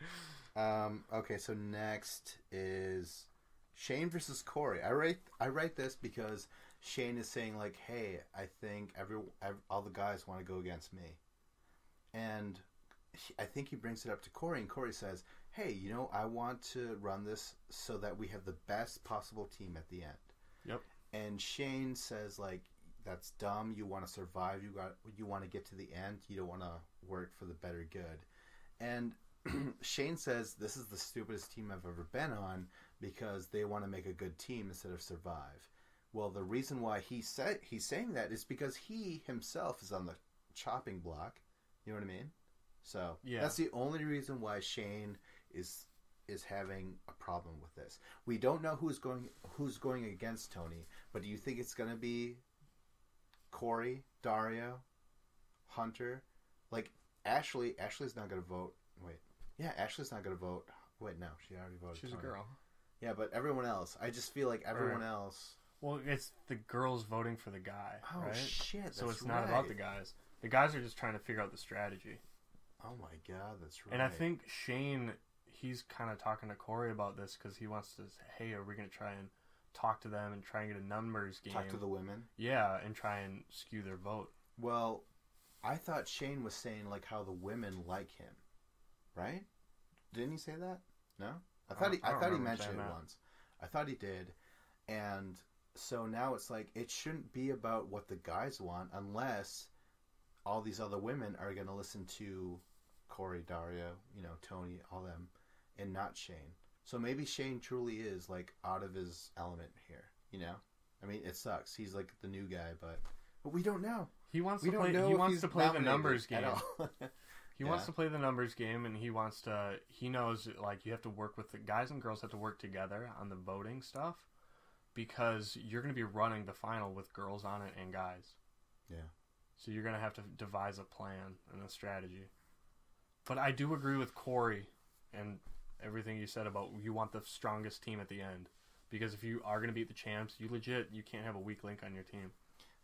Okay, so next is Shane versus Corey. I write this because Shane is saying like, hey, I think all the guys want to go against me. And I think he brings it up to Corey and Corey says, hey, I want to run this so that we have the best possible team at the end. Yep. And Shane says like, that's dumb. You want to survive. You want to get to the end. You don't want to work for the better good. And Shane says this is the stupidest team I've ever been on because they want to make a good team instead of survive. Well, the reason why he's saying that is because he himself is on the chopping block. You know what I mean? So yeah. That's the only reason why Shane is having a problem with this. We don't know who's going against Tony, but do you think it's going to be Corey, Dario, Hunter? Like Ashley's not going to vote. Wait. Yeah, Ashley's not going to vote. Wait, no, she already voted. She's Tony. A girl. Yeah, but everyone else. I just feel like everyone else. Well, it's the girls voting for the guy. Oh, right? Shit. So it's not about the guys. The guys are just trying to figure out the strategy. Oh, my God. That's right. And I think Shane, he's kind of talking to Corey about this because he wants to say, hey, are we going to try and talk to them and try and get a numbers game? Talk to the women? Yeah, and try and skew their vote. Well, I thought Shane was saying, like, how the women like him. Right? Didn't he say that? No? I thought he mentioned it once. I thought he did. And so now it's like, it shouldn't be about what the guys want unless all these other women are going to listen to Corey, Dario, Tony, all them, and not Shane. So maybe Shane truly is, like, out of his element here, I mean, it sucks. He's, like, the new guy, but we don't know. He wants to play the numbers game. He wants to play the numbers game, and he knows, like, you have to work with the guys and girls have to work together on the voting stuff because you're going to be running the final with girls on it and guys. Yeah. So you're going to have to devise a plan and a strategy. But I do agree with Corey, and everything you said about you want the strongest team at the end. Because if you are going to beat the champs, you can't have a weak link on your team.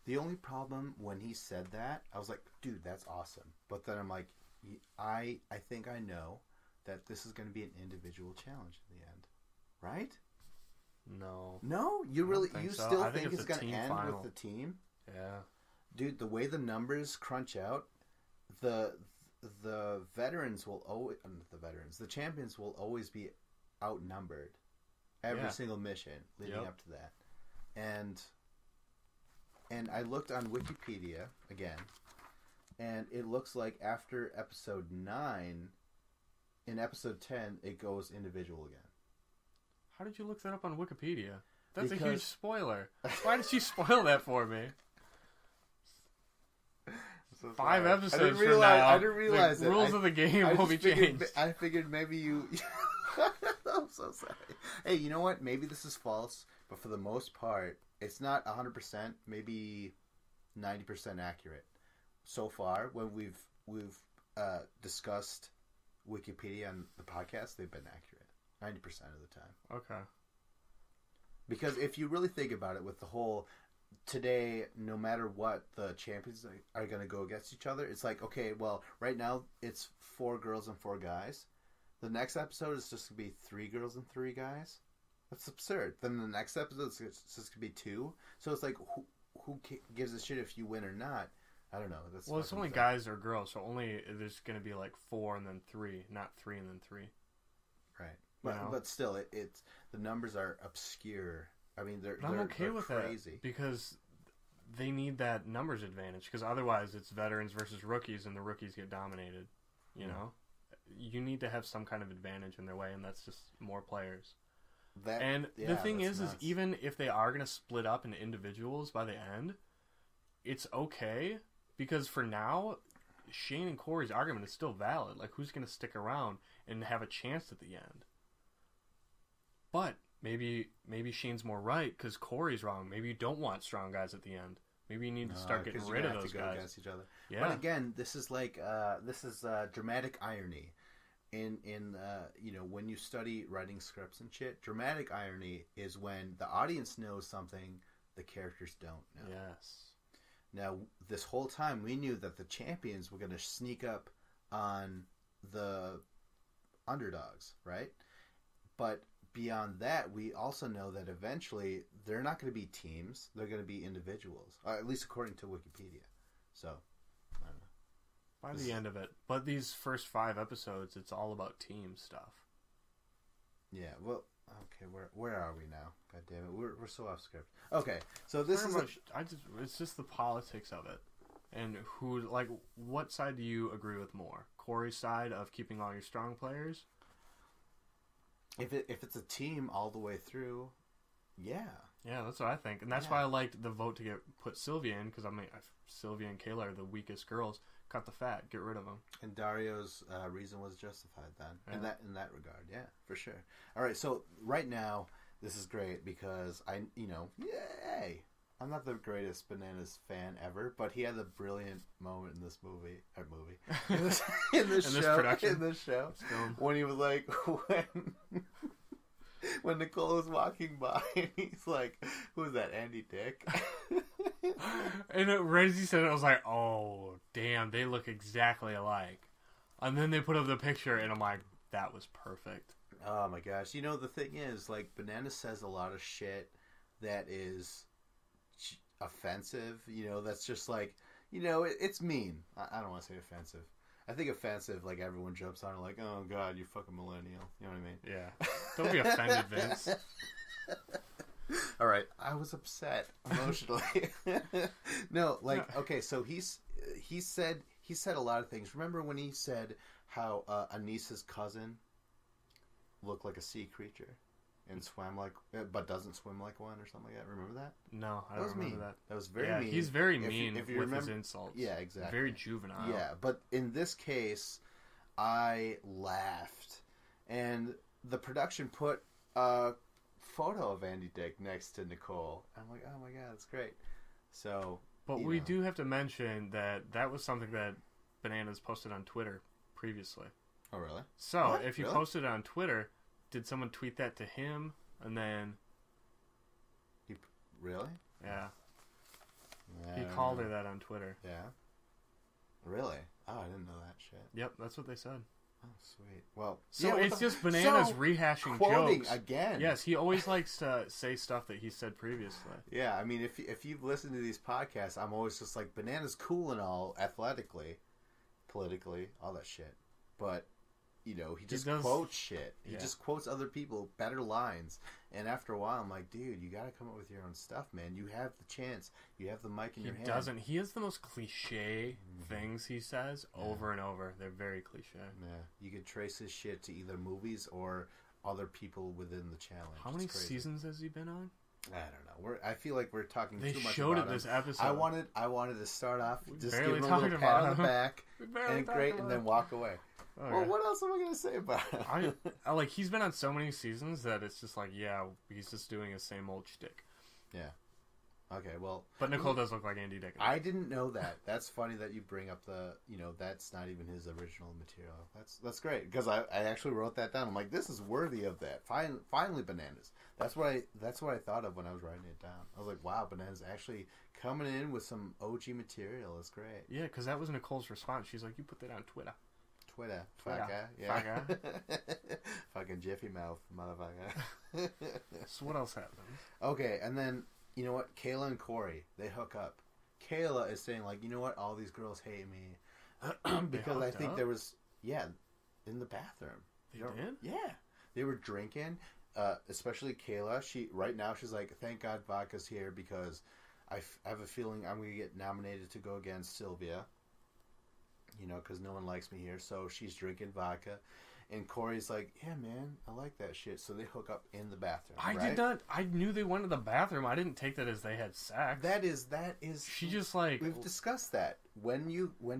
The only problem when he said that, I was like, dude, that's awesome. But then I'm like, I think I know that this is going to be an individual challenge in the end. Right? No. No? You so. still I think it's going to end final. with the team? Yeah. Dude, the way the numbers crunch out, the veterans will always, the champions will always be outnumbered every single mission leading up to that. And I looked on Wikipedia again, and it looks like after episode 9, in episode 10, it goes individual again. How did you look that up on Wikipedia? That's Because... a huge spoiler. Why did you spoil that for me? So 5 episodes I didn't from now, I didn't realize the rules of the game will be changed. I figured maybe you... I'm so sorry. Hey, you know what? Maybe this is false, but for the most part, it's not 100%, maybe 90% accurate. So far, when we've discussed Wikipedia on the podcast, they've been accurate 90% of the time. Okay. Because if you really think about it, with the whole today, no matter what, the champions are going to go against each other. It's like, okay, well, right now it's 4 girls and 4 guys. The next episode is just going to be 3 girls and 3 guys. That's absurd. Then the next episode is just going to be 2. So it's like, who gives a shit if you win or not? I don't know. Well, it's only guys or girls, so only there's going to be like 4 and then 3, not 3 and then 3. Right. But still, it's the numbers are obscure. I mean, they're okay with crazy. That because they need that numbers advantage. Because otherwise, it's veterans versus rookies, and the rookies get dominated. You know, you need to have some kind of advantage in their way, and that's just more players. The thing is even if they are going to split up into individuals by the end, it's okay because for now, Shane and Corey's argument is still valid. Like, who's going to stick around and have a chance at the end? But maybe Shane's more right because Corey's wrong. Maybe you don't want strong guys at the end. Maybe you need to start getting rid of those guys against each other. Yeah. But again, this is like dramatic irony. In when you study writing scripts and shit, dramatic irony is when the audience knows something the characters don't know. Yes. Now, this whole time we knew that the champions were going to sneak up on the underdogs, right? But beyond that, we also know that eventually they're not going to be teams; they're going to be individuals, at least according to Wikipedia. So, I don't know. By the end of it, but these first 5 episodes, it's all about team stuff. Yeah. Well, okay. Where are we now? God damn it, we're so off script. Okay, so this is it's just the politics of it, and what side do you agree with more? Corey's side of keeping all your strong players. If it's a team all the way through, yeah, that's what I think, and that's why I liked the vote to put Sylvia in because Sylvia and Kayla are the weakest girls. Cut the fat, get rid of them. And Dario's reason was justified then, in that regard, yeah, for sure. All right, so right now this is great because yay! I'm not the greatest Bananas fan ever, but he had a brilliant moment in this in this show, when he was like, when Nicole was walking by, and he's like, "Who is that, Andy Dick?" And right as he said it, I was like, "Oh, damn, they look exactly alike." And then they put up the picture, and I'm like, "That was perfect." Oh my gosh! The thing is, like, Banana says a lot of shit that is offensive. That's just like, it's mean. I don't want to say offensive. I think offensive, like, everyone jumps on it like, "Oh God, you fucking millennial." You know what I mean? Yeah. Don't be offended, Vince. All right, I was upset emotionally. No, okay, so he said a lot of things. Remember when he said how Anissa's cousin looked like a sea creature and but doesn't swim like one or something like that? Remember that? No, I don't remember that. That was very mean. He's very mean with his insults. Yeah, exactly. Very juvenile. Yeah, but in this case, I laughed, and the production put photo of Andy Dick next to Nicole. I'm like, oh my God, that's great. So, but we do have to mention that was something that Bananas posted on Twitter previously. Oh, really? So, What? if you Really? posted it on Twitter, did someone tweet that to him? And then, Really? yeah, Yeah, he I don't called know. her that on Twitter. Yeah. Really? Oh, I didn't know that shit. Yep, that's what they said. Oh, sweet. Well, So yeah, what it's the- just Bananas so, rehashing quoting jokes. again. Yes, he always likes to say stuff that he said previously. Yeah, I mean, if you've listened to these podcasts, I'm always just like, Banana's cool and all, athletically, politically, all that shit. But, you know, he just does- quotes shit. He yeah. just quotes other people, better lines. And after a while, I'm like, dude, you gotta come up with your own stuff, man. You have the chance. You have the mic in He your hand. doesn't. He has the most cliche things he says Yeah. over and over. They're very cliche. Yeah, you could trace his shit to either movies or other people within the challenge. How It's many crazy. seasons has he been on? I don't know. I feel like we're talking They too much showed about it this him. episode. I wanted to start off just barely give him a talked little pat about on the him. back We barely and talked great, about and then it. walk away. Okay. Well, what else am I gonna say about him? I like he's been on so many seasons that it's just like, yeah, he's just doing his same old shtick. Yeah. Okay. Well, But Nicole does look like Andy Dickens. I didn't know that. That's funny that you bring up that's not even his original material. That's great because I actually wrote that down. I'm like, this is worthy of that. Finally, Bananas. That's what I thought of when I was writing it down. I was like, wow, Bananas actually coming in with some OG material. That's great. Yeah, because that was Nicole's response. She's like, you put that on Twitter. Twitter, Twitter, fucker, yeah, fucking Jiffy Mouth, motherfucker. So what else happened? Okay, and then you know what? Kayla and Corey, they hook up. Kayla is saying like, you know what? All these girls hate me because I hooked think up? there was in the bathroom. They You know? did? Yeah, they were drinking. Especially Kayla. Right now she's like, thank God vodka's here because I have a feeling I'm gonna get nominated to go against Sylvia. You know, because no one likes me here. So she's drinking vodka. And Corey's like, yeah, man, I like that shit. So they hook up in the bathroom. I did not. I knew they went to the bathroom. I didn't take that as they had sex. That is. She just like. We've discussed that. When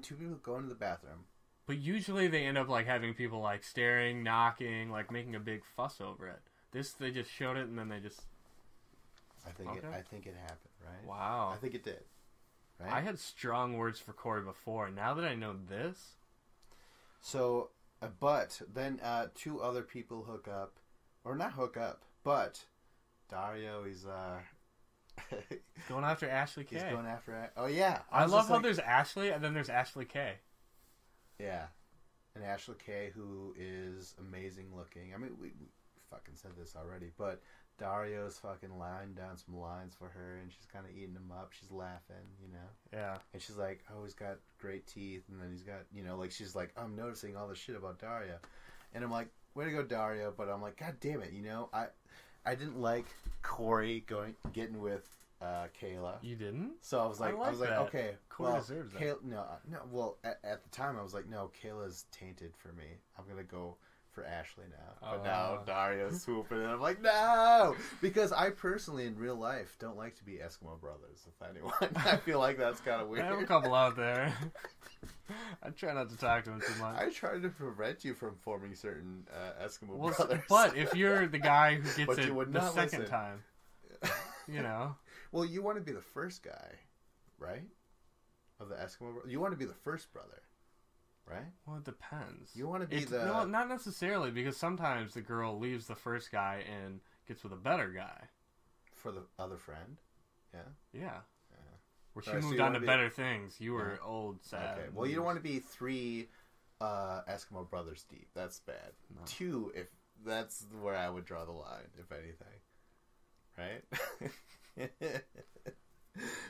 two people go into the bathroom. But usually they end up like having people like staring, knocking, like making a big fuss over it. This they just showed it and then they just. I think Okay. it happened, right? Wow. I think it did. Right? I had strong words for Corey before. Now that I know this, So, but then two other people hook up, or not hook up, but Dario is going after Ashley K. he's going after it. Oh yeah, I was love just how like- there's Ashley and then there's Ashley K. yeah, and Ashley K, who is amazing looking. I mean, we fucking said this already, but Dario's fucking laying down some lines for her, and she's kind of eating them up. She's laughing, you know. Yeah. And she's like, oh, he's got great teeth. And then he's got, you know, like, she's like, I'm noticing all this shit about Dario. And I'm like, way to go, Dario. But I'm like, God damn it, you know, I didn't like Corey getting with Kayla. You didn't? So I was like, that. okay, Corey well, deserves that. Kayla, no, well, at the time I was like, no, Kayla's tainted for me. I'm going to go for Ashley now. But now Dario's swooping and I'm like, no! Because I personally, in real life, don't like to be Eskimo brothers with anyone. I feel like that's kind of I weird. have a couple out there. I try not to talk to them too much. I try to prevent you from forming certain Eskimo Well, brothers. but if you're the guy who gets But you it would the not second listen. time, you know. Well, you want to be the first guy, right? Of the Eskimo brothers. You want to be the first brother, right? Well, it depends. You want to be No, not necessarily, because sometimes the girl leaves the first guy and gets with a better guy. for the other friend. Yeah. Yeah. Where So she I see moved you on wanna to be- better things. You were old, sad. Okay. Well, you don't want to be 3 Eskimo brothers deep. That's bad. No. 2, if that's where I would draw the line, if anything. Right?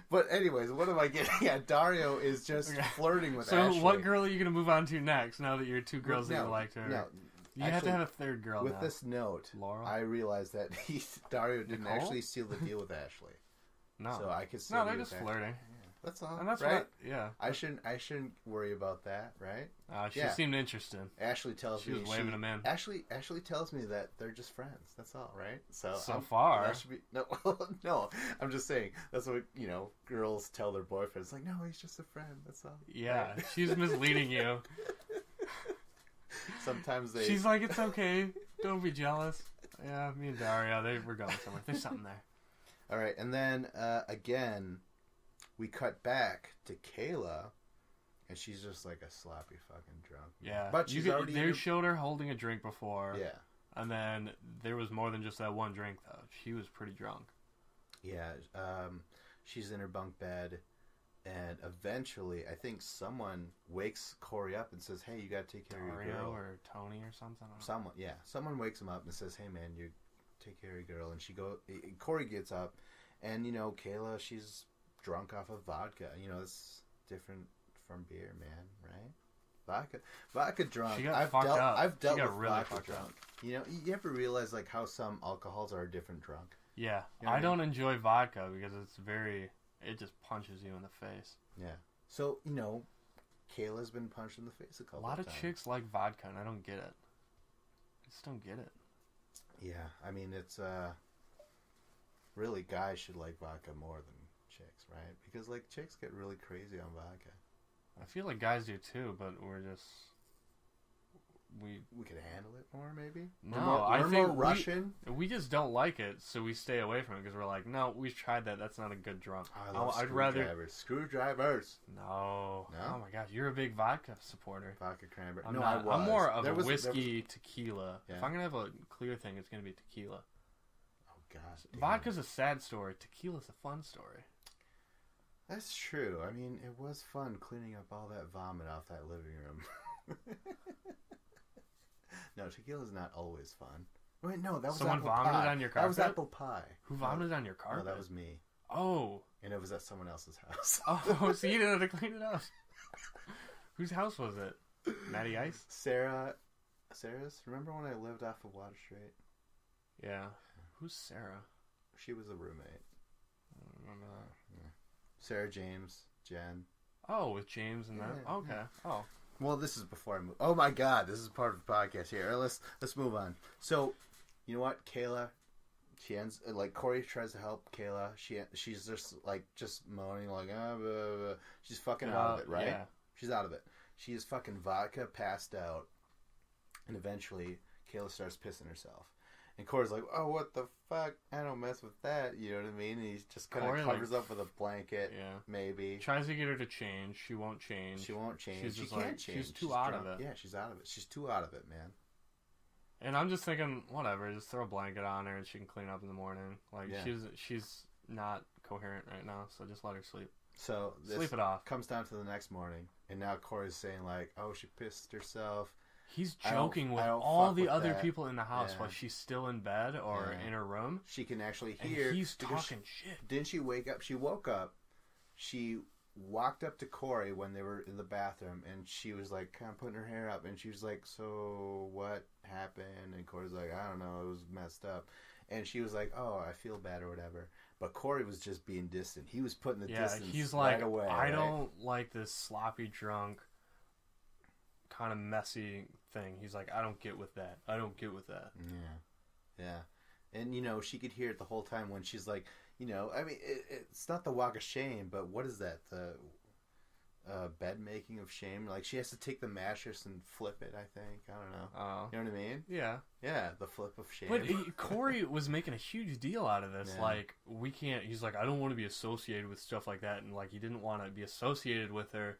But anyways, what am I getting at? Dario is just Okay. flirting with So Ashley. what girl are you going to move on to next, now that you're two girls that No, you liked her? No. You have to Actually, have a third girl with now. this note, Laurel? I realized that Dario didn't Nicole? actually seal the deal with Ashley. No. So I could seal No, the they're deal just with flirting. Ashley. That's all. And that's right? what, yeah. I shouldn't worry about that, right? She Yeah. seemed interested. Ashley tells She me was waving him in. Ashley tells me that they're just friends. That's all, right? So far. that should be no. No, I'm just saying that's what girls tell their boyfriends. Like, no, he's just a friend. That's all. Yeah, right? she's misleading you. Sometimes they. She's like, it's okay. Don't be jealous. Yeah, me and Dario, we're going somewhere. There's something there. All right, and then again, we cut back to Kayla, And she's just like a sloppy fucking drunk. Yeah. But she's already... They showed her holding a drink before. Yeah. And then there was more than just that one drink, though. She was pretty drunk. Yeah. She's in her bunk bed. And eventually, I think someone wakes Corey up and says, "Hey, you got to take care of your girl." or Tony or something. Someone wakes him up and says, "Hey, man, you take care of your girl." And Corey gets up, and Kayla, she's drunk off of vodka. It's different from beer, man, right? Vodka drunk. She got fucked up. I've dealt with really vodka drunk. You ever realize like how some alcohols are different drunk? Yeah, I don't enjoy vodka because it just punches you in the face. Yeah. So, Kayla's been punched in the face a couple of times. A lot of chicks like vodka, and I don't get it. I just don't get it. Yeah, I mean, it's, really, guys should like vodka more than chicks, right? Because, like, chicks get really crazy on vodka. I feel like guys do too, but we're just... We could handle it more, maybe? No, we're more Russian. We just don't like it, so we stay away from it because we're like, no, we've tried that. That's not a good drunk. I'd rather screwdrivers. No. Oh my gosh, you're a big vodka supporter. Vodka cranberry. I'm more of a whiskey tequila. Yeah. If I'm gonna have a clear thing, it's gonna be tequila. Oh god. Vodka's a sad story. Tequila's a fun story. That's true. I mean, it was fun cleaning up all that vomit off that living room. No, tequila's not always fun. Wait, no, that was someone apple vomited pie. on your carpet. That was apple pie. Who vomited on your carpet? No, that was me. Oh, and it was at someone else's house. Oh, so you didn't have to clean it up. Whose house was it? Matty Ice? Sarah's. Remember when I lived off of Water Street? Yeah. Who's Sarah? She was a roommate. I don't remember that. Yeah. Sarah, James, Jen. Oh, with James and that. Okay. Yeah. Oh. Well, this is before I move. Oh my God, this is part of the podcast here. Let's move on. So, you know what, Kayla, she ends like Corey tries to help Kayla. She's just moaning like blah, blah, blah. She's fucking out of it, right? Yeah. She's out of it. She is fucking vodka passed out, and eventually Kayla starts pissing herself. And Corey's like, "Oh, what the fuck? I don't mess with that." You know what I mean? And he just kind of covers up with a blanket. Yeah. Maybe. Tries to get her to change. She won't change. She can't change. She's too out of it. Yeah, she's out of it. She's too out of it, man. And I'm just thinking, whatever. Just throw a blanket on her and she can clean up in the morning. Like she's not coherent right now, so just let her sleep. So sleep it off. Comes down to the next morning, and now Corey's saying like, "Oh, she pissed herself." He's joking with all the other people in the house while she's still in bed or in her room. She can actually hear. And he's talking shit. Didn't she wake up? She woke up. She walked up to Corey when they were in the bathroom, and she was like kind of putting her hair up, and she was like, "So what happened?" And Corey's like, "I don't know. It was messed up." And she was like, "Oh, I feel bad or whatever." But Corey was just being distant. He was putting the distance he's right like, away. I don't like this sloppy drunk, kind of messy thing. He's like, I don't get with that. I don't get with that. Yeah. And, she could hear it the whole time when she's like, I mean, it's not the walk of shame, but what is that? The bed making of shame? Like, she has to take the mattress and flip it, I think. I don't know. Oh. You know what I mean? Yeah. Yeah, the flip of shame. But Corey was making a huge deal out of this. Yeah. Like, we can't... He's like, I don't want to be associated with stuff like that. And, like, he didn't want to be associated with her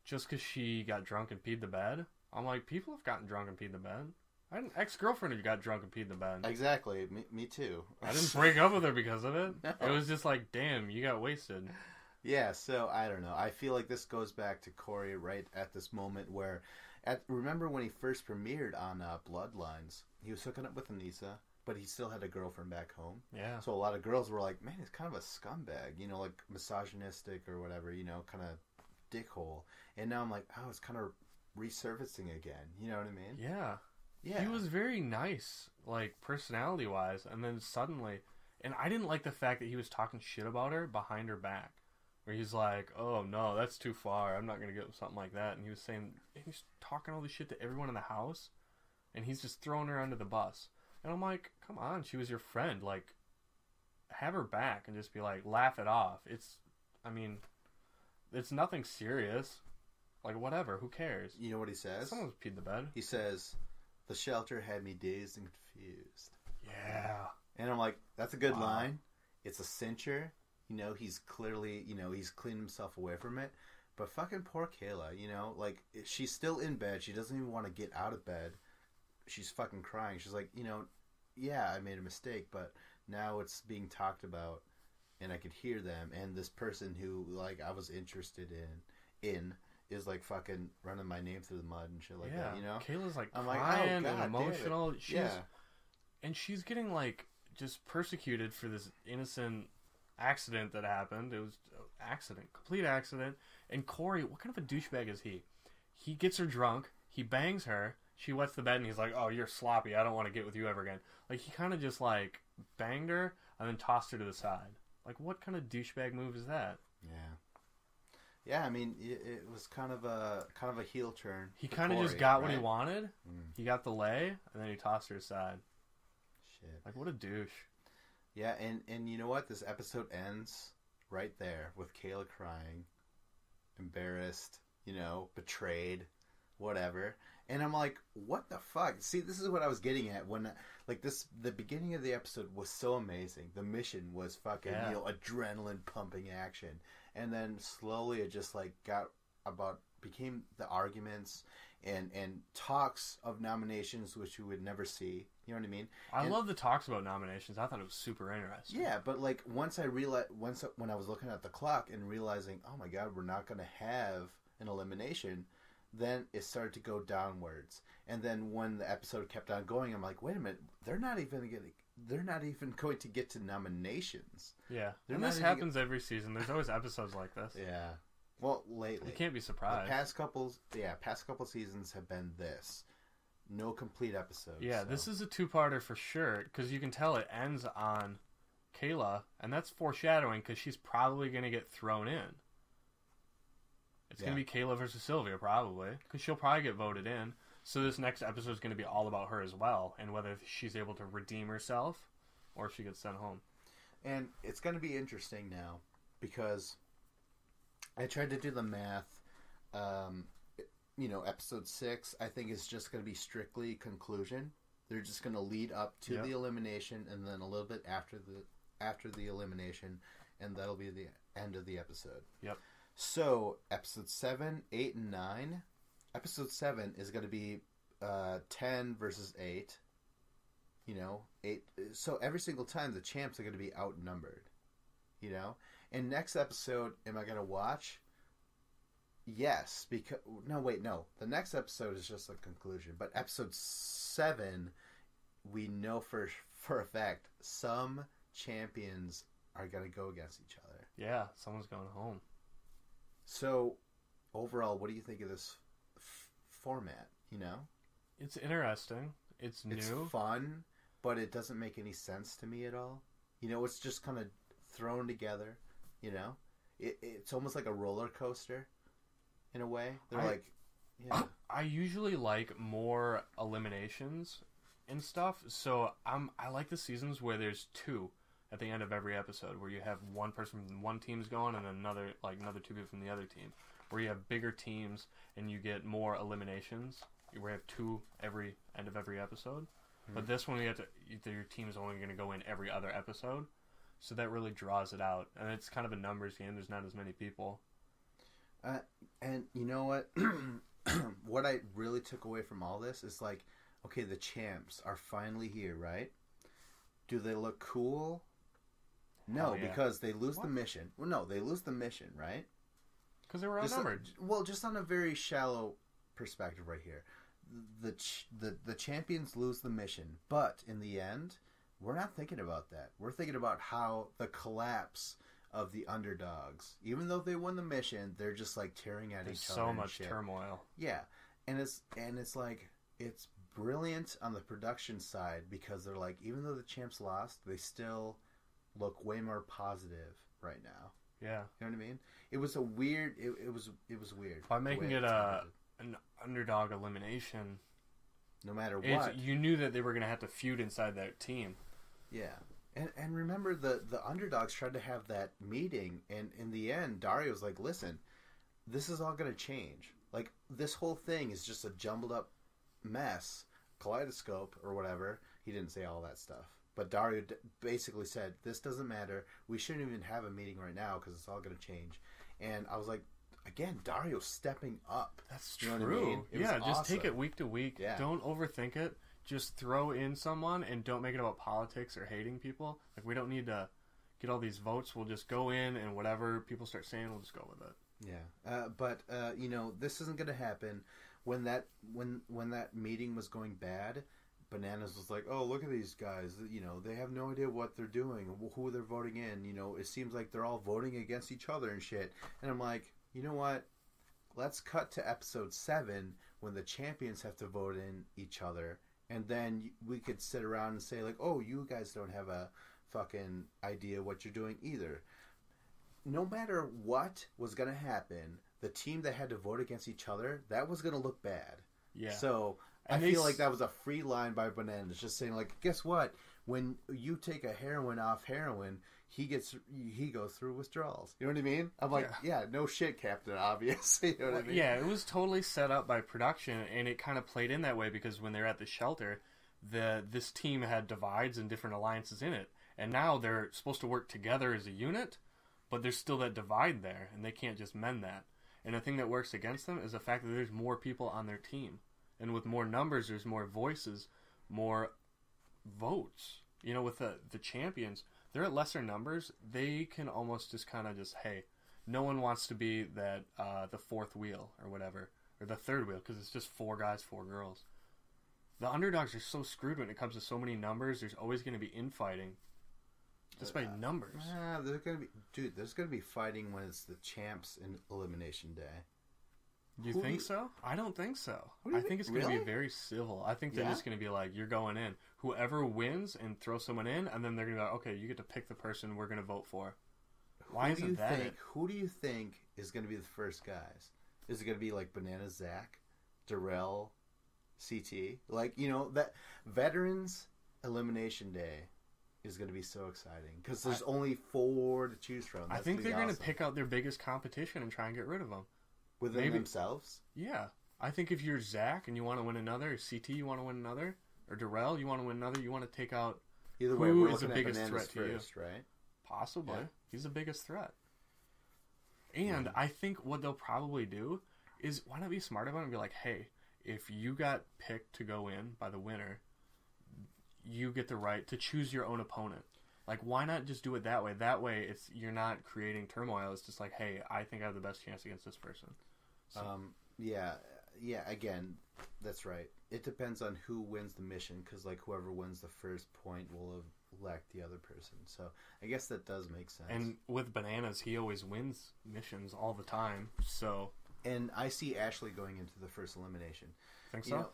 just because she got drunk and peed the bed. I'm like, people have gotten drunk and peed the bed. I had an ex-girlfriend who got drunk and peed the bed. Exactly. Me too. I didn't break up with her because of it. No. It was just like, damn, you got wasted. Yeah, so I don't know. I feel like this goes back to Corey right at this moment where... remember when he first premiered on Bloodlines? He was hooking up with Anissa, but he still had a girlfriend back home. Yeah. So a lot of girls were like, man, he's kind of a scumbag. Like misogynistic or whatever, kind of dickhole. And now I'm like, oh, it's kind of resurfacing again. You know what I mean? Yeah. Yeah. He was very nice, like, personality-wise, and then suddenly... And I didn't like the fact that he was talking shit about her behind her back. Where he's like, oh, no, that's too far. I'm not going to get something like that. And he was saying... He's talking all this shit to everyone in the house, and he's just throwing her under the bus. And I'm like, come on, she was your friend. Like, have her back and just be like, laugh it off. It's nothing serious. Like, whatever, who cares? You know what he says? Someone's peed the bed. He says... The shelter had me dazed and confused. Yeah. And I'm like, that's a good line. It's a cincher. He's clearly, he's cleaned himself away from it. But fucking poor Kayla, you know, like she's still in bed. She doesn't even want to get out of bed. She's fucking crying. She's like, you know, yeah, I made a mistake, but now it's being talked about, and I could hear them. And this person who like I was interested in is like fucking running my name through the mud and shit like that. You know, Kayla's like I'm crying like, oh, and emotional. And she's getting like just persecuted for this innocent accident that happened. It was an accident, complete accident. And Corey, what kind of a douchebag is he? He gets her drunk, he bangs her, she wets the bed, and he's like, "Oh, you're sloppy. I don't want to get with you ever again." Like he kind of just like banged her and then tossed her to the side. Like what kind of douchebag move is that? Yeah, I mean, it was kind of a heel turn. He kind of just got what he wanted. He got the lay, and then he tossed her aside. Shit. Like what a douche. Yeah, and you know what? This episode ends right there with Kayla crying, embarrassed, you know, betrayed, whatever. And I'm like, what the fuck? See, this is what I was getting at when, like, the beginning of the episode was so amazing. The mission was fucking, you know, adrenaline pumping action. And then slowly it just, like, became the arguments and talks of nominations, which you would never see. You know what I mean? I love the talks about nominations. I thought it was super interesting. Yeah, but, like, when I was looking at the clock and realizing, oh my god, we're not going to have an elimination, then it started to go downwards. And then when the episode kept on going, I'm like, wait a minute, they're not even going to get to nominations. Yeah, and this happens every season. There's always episodes like this. Yeah. Well, lately. You can't be surprised. The past couple seasons have been this. No complete episodes. Yeah, so. This is a two-parter for sure, because you can tell it ends on Kayla, and that's foreshadowing, because she's probably going to get thrown in. It's going to be Kayla versus Sylvia, probably, because she'll probably get voted in. So this next episode is going to be all about her as well, and whether she's able to redeem herself, or if she gets sent home. And it's going to be interesting now, because I tried to do the math. You know, episode 6, I think, is just going to be strictly conclusion. They're just going to lead up to the elimination, and then a little bit after the elimination, and that'll be the end of the episode. Yep. So, episode 7, 8, and 9. Episode 7 is going to be 10 versus 8. You know, 8. So, every single time, the champs are going to be outnumbered. You know? And next episode, am I going to watch? Yes, because... No. The next episode is just a conclusion. But episode 7, we know for a fact, some champions are going to go against each other. Yeah, someone's going home. So, overall, what do you think of this format, you know? It's interesting. It's new. It's fun, but it doesn't make any sense to me at all. You know, it's just kind of thrown together, you know? It's almost like a roller coaster, in a way. They're I usually like more eliminations and stuff, so I like the seasons where there's 2 at the end of every episode, where you have one person from one team's going and another 2 people from the other team, where you have bigger teams and you get more eliminations. We have 2 every end of every episode, but this one your team is only going to go in every other episode, so that really draws it out, and it's kind of a numbers game. There's not as many people. And you know what? What I really took away from all this is like, okay, the champs are finally here, right? Do they look cool? No, because they lose the mission. Well, no, they lose the mission, right? Because they were outnumbered. Just on a very shallow perspective right here. The champions lose the mission, but in the end, we're not thinking about that. We're thinking about how the collapse of the underdogs. Even though they won the mission, they're just like tearing at each other. So much turmoil. Yeah, and it's like it's brilliant on the production side, because they're like, even though the champs lost, they still look way more positive right now. Yeah, you know what I mean? It was a weird. It was weird by making it an underdog elimination. No matter what, you knew that they were going to have to feud inside that team. Yeah. And remember, the underdogs tried to have that meeting, and in the end, Dario's like, listen, this is all going to change. Like, this whole thing is just a jumbled up mess, kaleidoscope, or whatever. He didn't say all that stuff. But Dario basically said, this doesn't matter. We shouldn't even have a meeting right now, because it's all going to change. And I was like, again, Dario stepping up. That's You know true. what I mean? It was Yeah, just take awesome. it week to week. Yeah. Don't overthink it. Just throw in someone and don't make it about politics or hating people. Like, we don't need to get all these votes. We'll just go in and whatever people start saying, we'll just go with it. Yeah, but you know, this isn't going to happen. When that meeting was going bad, Bananas was like, "Oh, look at these guys. You know, they have no idea what they're doing, who they're voting in. You know, it seems like they're all voting against each other and shit." And I'm like, you know what? Let's cut to episode 7 when the champions have to vote in each other, and then we could sit around and say like, "Oh, you guys don't have a fucking idea what you're doing either." No matter what was going to happen, the team that had to vote against each other, that was going to look bad. Yeah. So And I feel like that was a free line by Bananas, just saying like, guess what? When you take a heroin off heroin, he goes through withdrawals. You know what I mean? I'm like, yeah, no shit, Captain Obvious. You know what I mean? Yeah, it was totally set up by production, and it kind of played in that way because when they're at the shelter, this team had divides and different alliances in it, and now they're supposed to work together as a unit, but there's still that divide there, and they can't just mend that. And the thing that works against them is the fact that there's more people on their team. And with more numbers, there's more voices, more votes. You know, with the champions, they're at lesser numbers. They can almost just kind of hey, no one wants to be that the fourth wheel or whatever, or the third wheel, because it's just 4 guys, 4 girls. The underdogs are so screwed when it comes to so many numbers. There's always going to be infighting. Just by numbers. There's gonna be fighting when it's the champs in Elimination Day. You think so? I don't think so. I think it's going to be very civil. I think they're just going to be like, you're going in. Whoever wins and throw someone in, and then they're going to be like, okay, you get to pick the person we're going to vote for. Why isn't that it? Who do you think is going to be the first guys? Is it going to be like Banana Zach, Darrell, CT? Like, you know, that Veterans Elimination Day is going to be so exciting because there's only 4 to choose from. I think they're going to pick out their biggest competition and try and get rid of them. Within themselves? Yeah. I think if you're Zach and you want to win another, or CT you want to win another, or Darrell you want to win another, you want to take out either way, who we're is the looking at biggest Bananas threat first, to you. right? Possibly. Yeah. He's the biggest threat. And I think what they'll probably do is, why not be smart about it and be like, hey, if you got picked to go in by the winner, you get the right to choose your own opponent. Like, why not just do it that way? That way, you're not creating turmoil. It's just like, hey, I think I have the best chance against this person. So. Yeah. Again, that's right. It depends on who wins the mission, because like whoever wins the first point will have elect the other person. So I guess that does make sense. And with Bananas, he always wins missions all the time. So. And I see Ashley going into the first elimination. Think so? You know,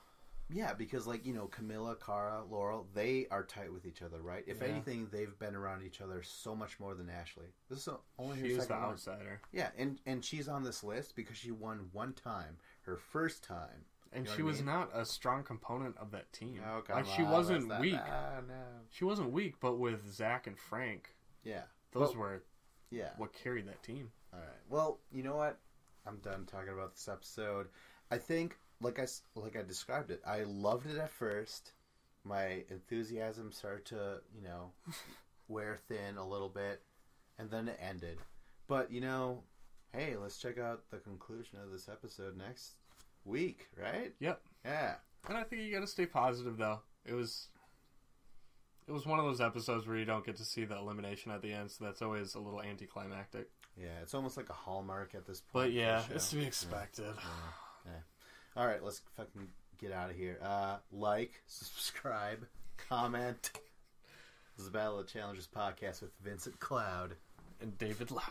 yeah, because like, you know, Camilla, Cara, Laurel, they are tight with each other, right? If anything, they've been around each other so much more than Ashley. This is only her second the one. outsider. Yeah, and she's on this list because she won one time, her first time. And You know she what I was mean? not a strong component of that team. Oh, come like, she on, wasn't what's that? weak. No. She wasn't weak, but with Zach and Frank, Yeah. those were Yeah. what carried that team. All right. Well, you know what? I'm done talking about this episode. I think, like I described it, I loved it at first. My enthusiasm started to, you know, wear thin a little bit, and then it ended. But, you know, hey, let's check out the conclusion of this episode next week, right? Yep. Yeah. And I think you got to stay positive, though. It was one of those episodes where you don't get to see the elimination at the end, so that's always a little anticlimactic. Yeah, it's almost like a hallmark at this point. But yeah, for the it's show. to be expected. Yeah. All right, let's fucking get out of here. Like, subscribe, comment. This is the Battle of the Challengers podcast with Vincent Cloud And David Lauer.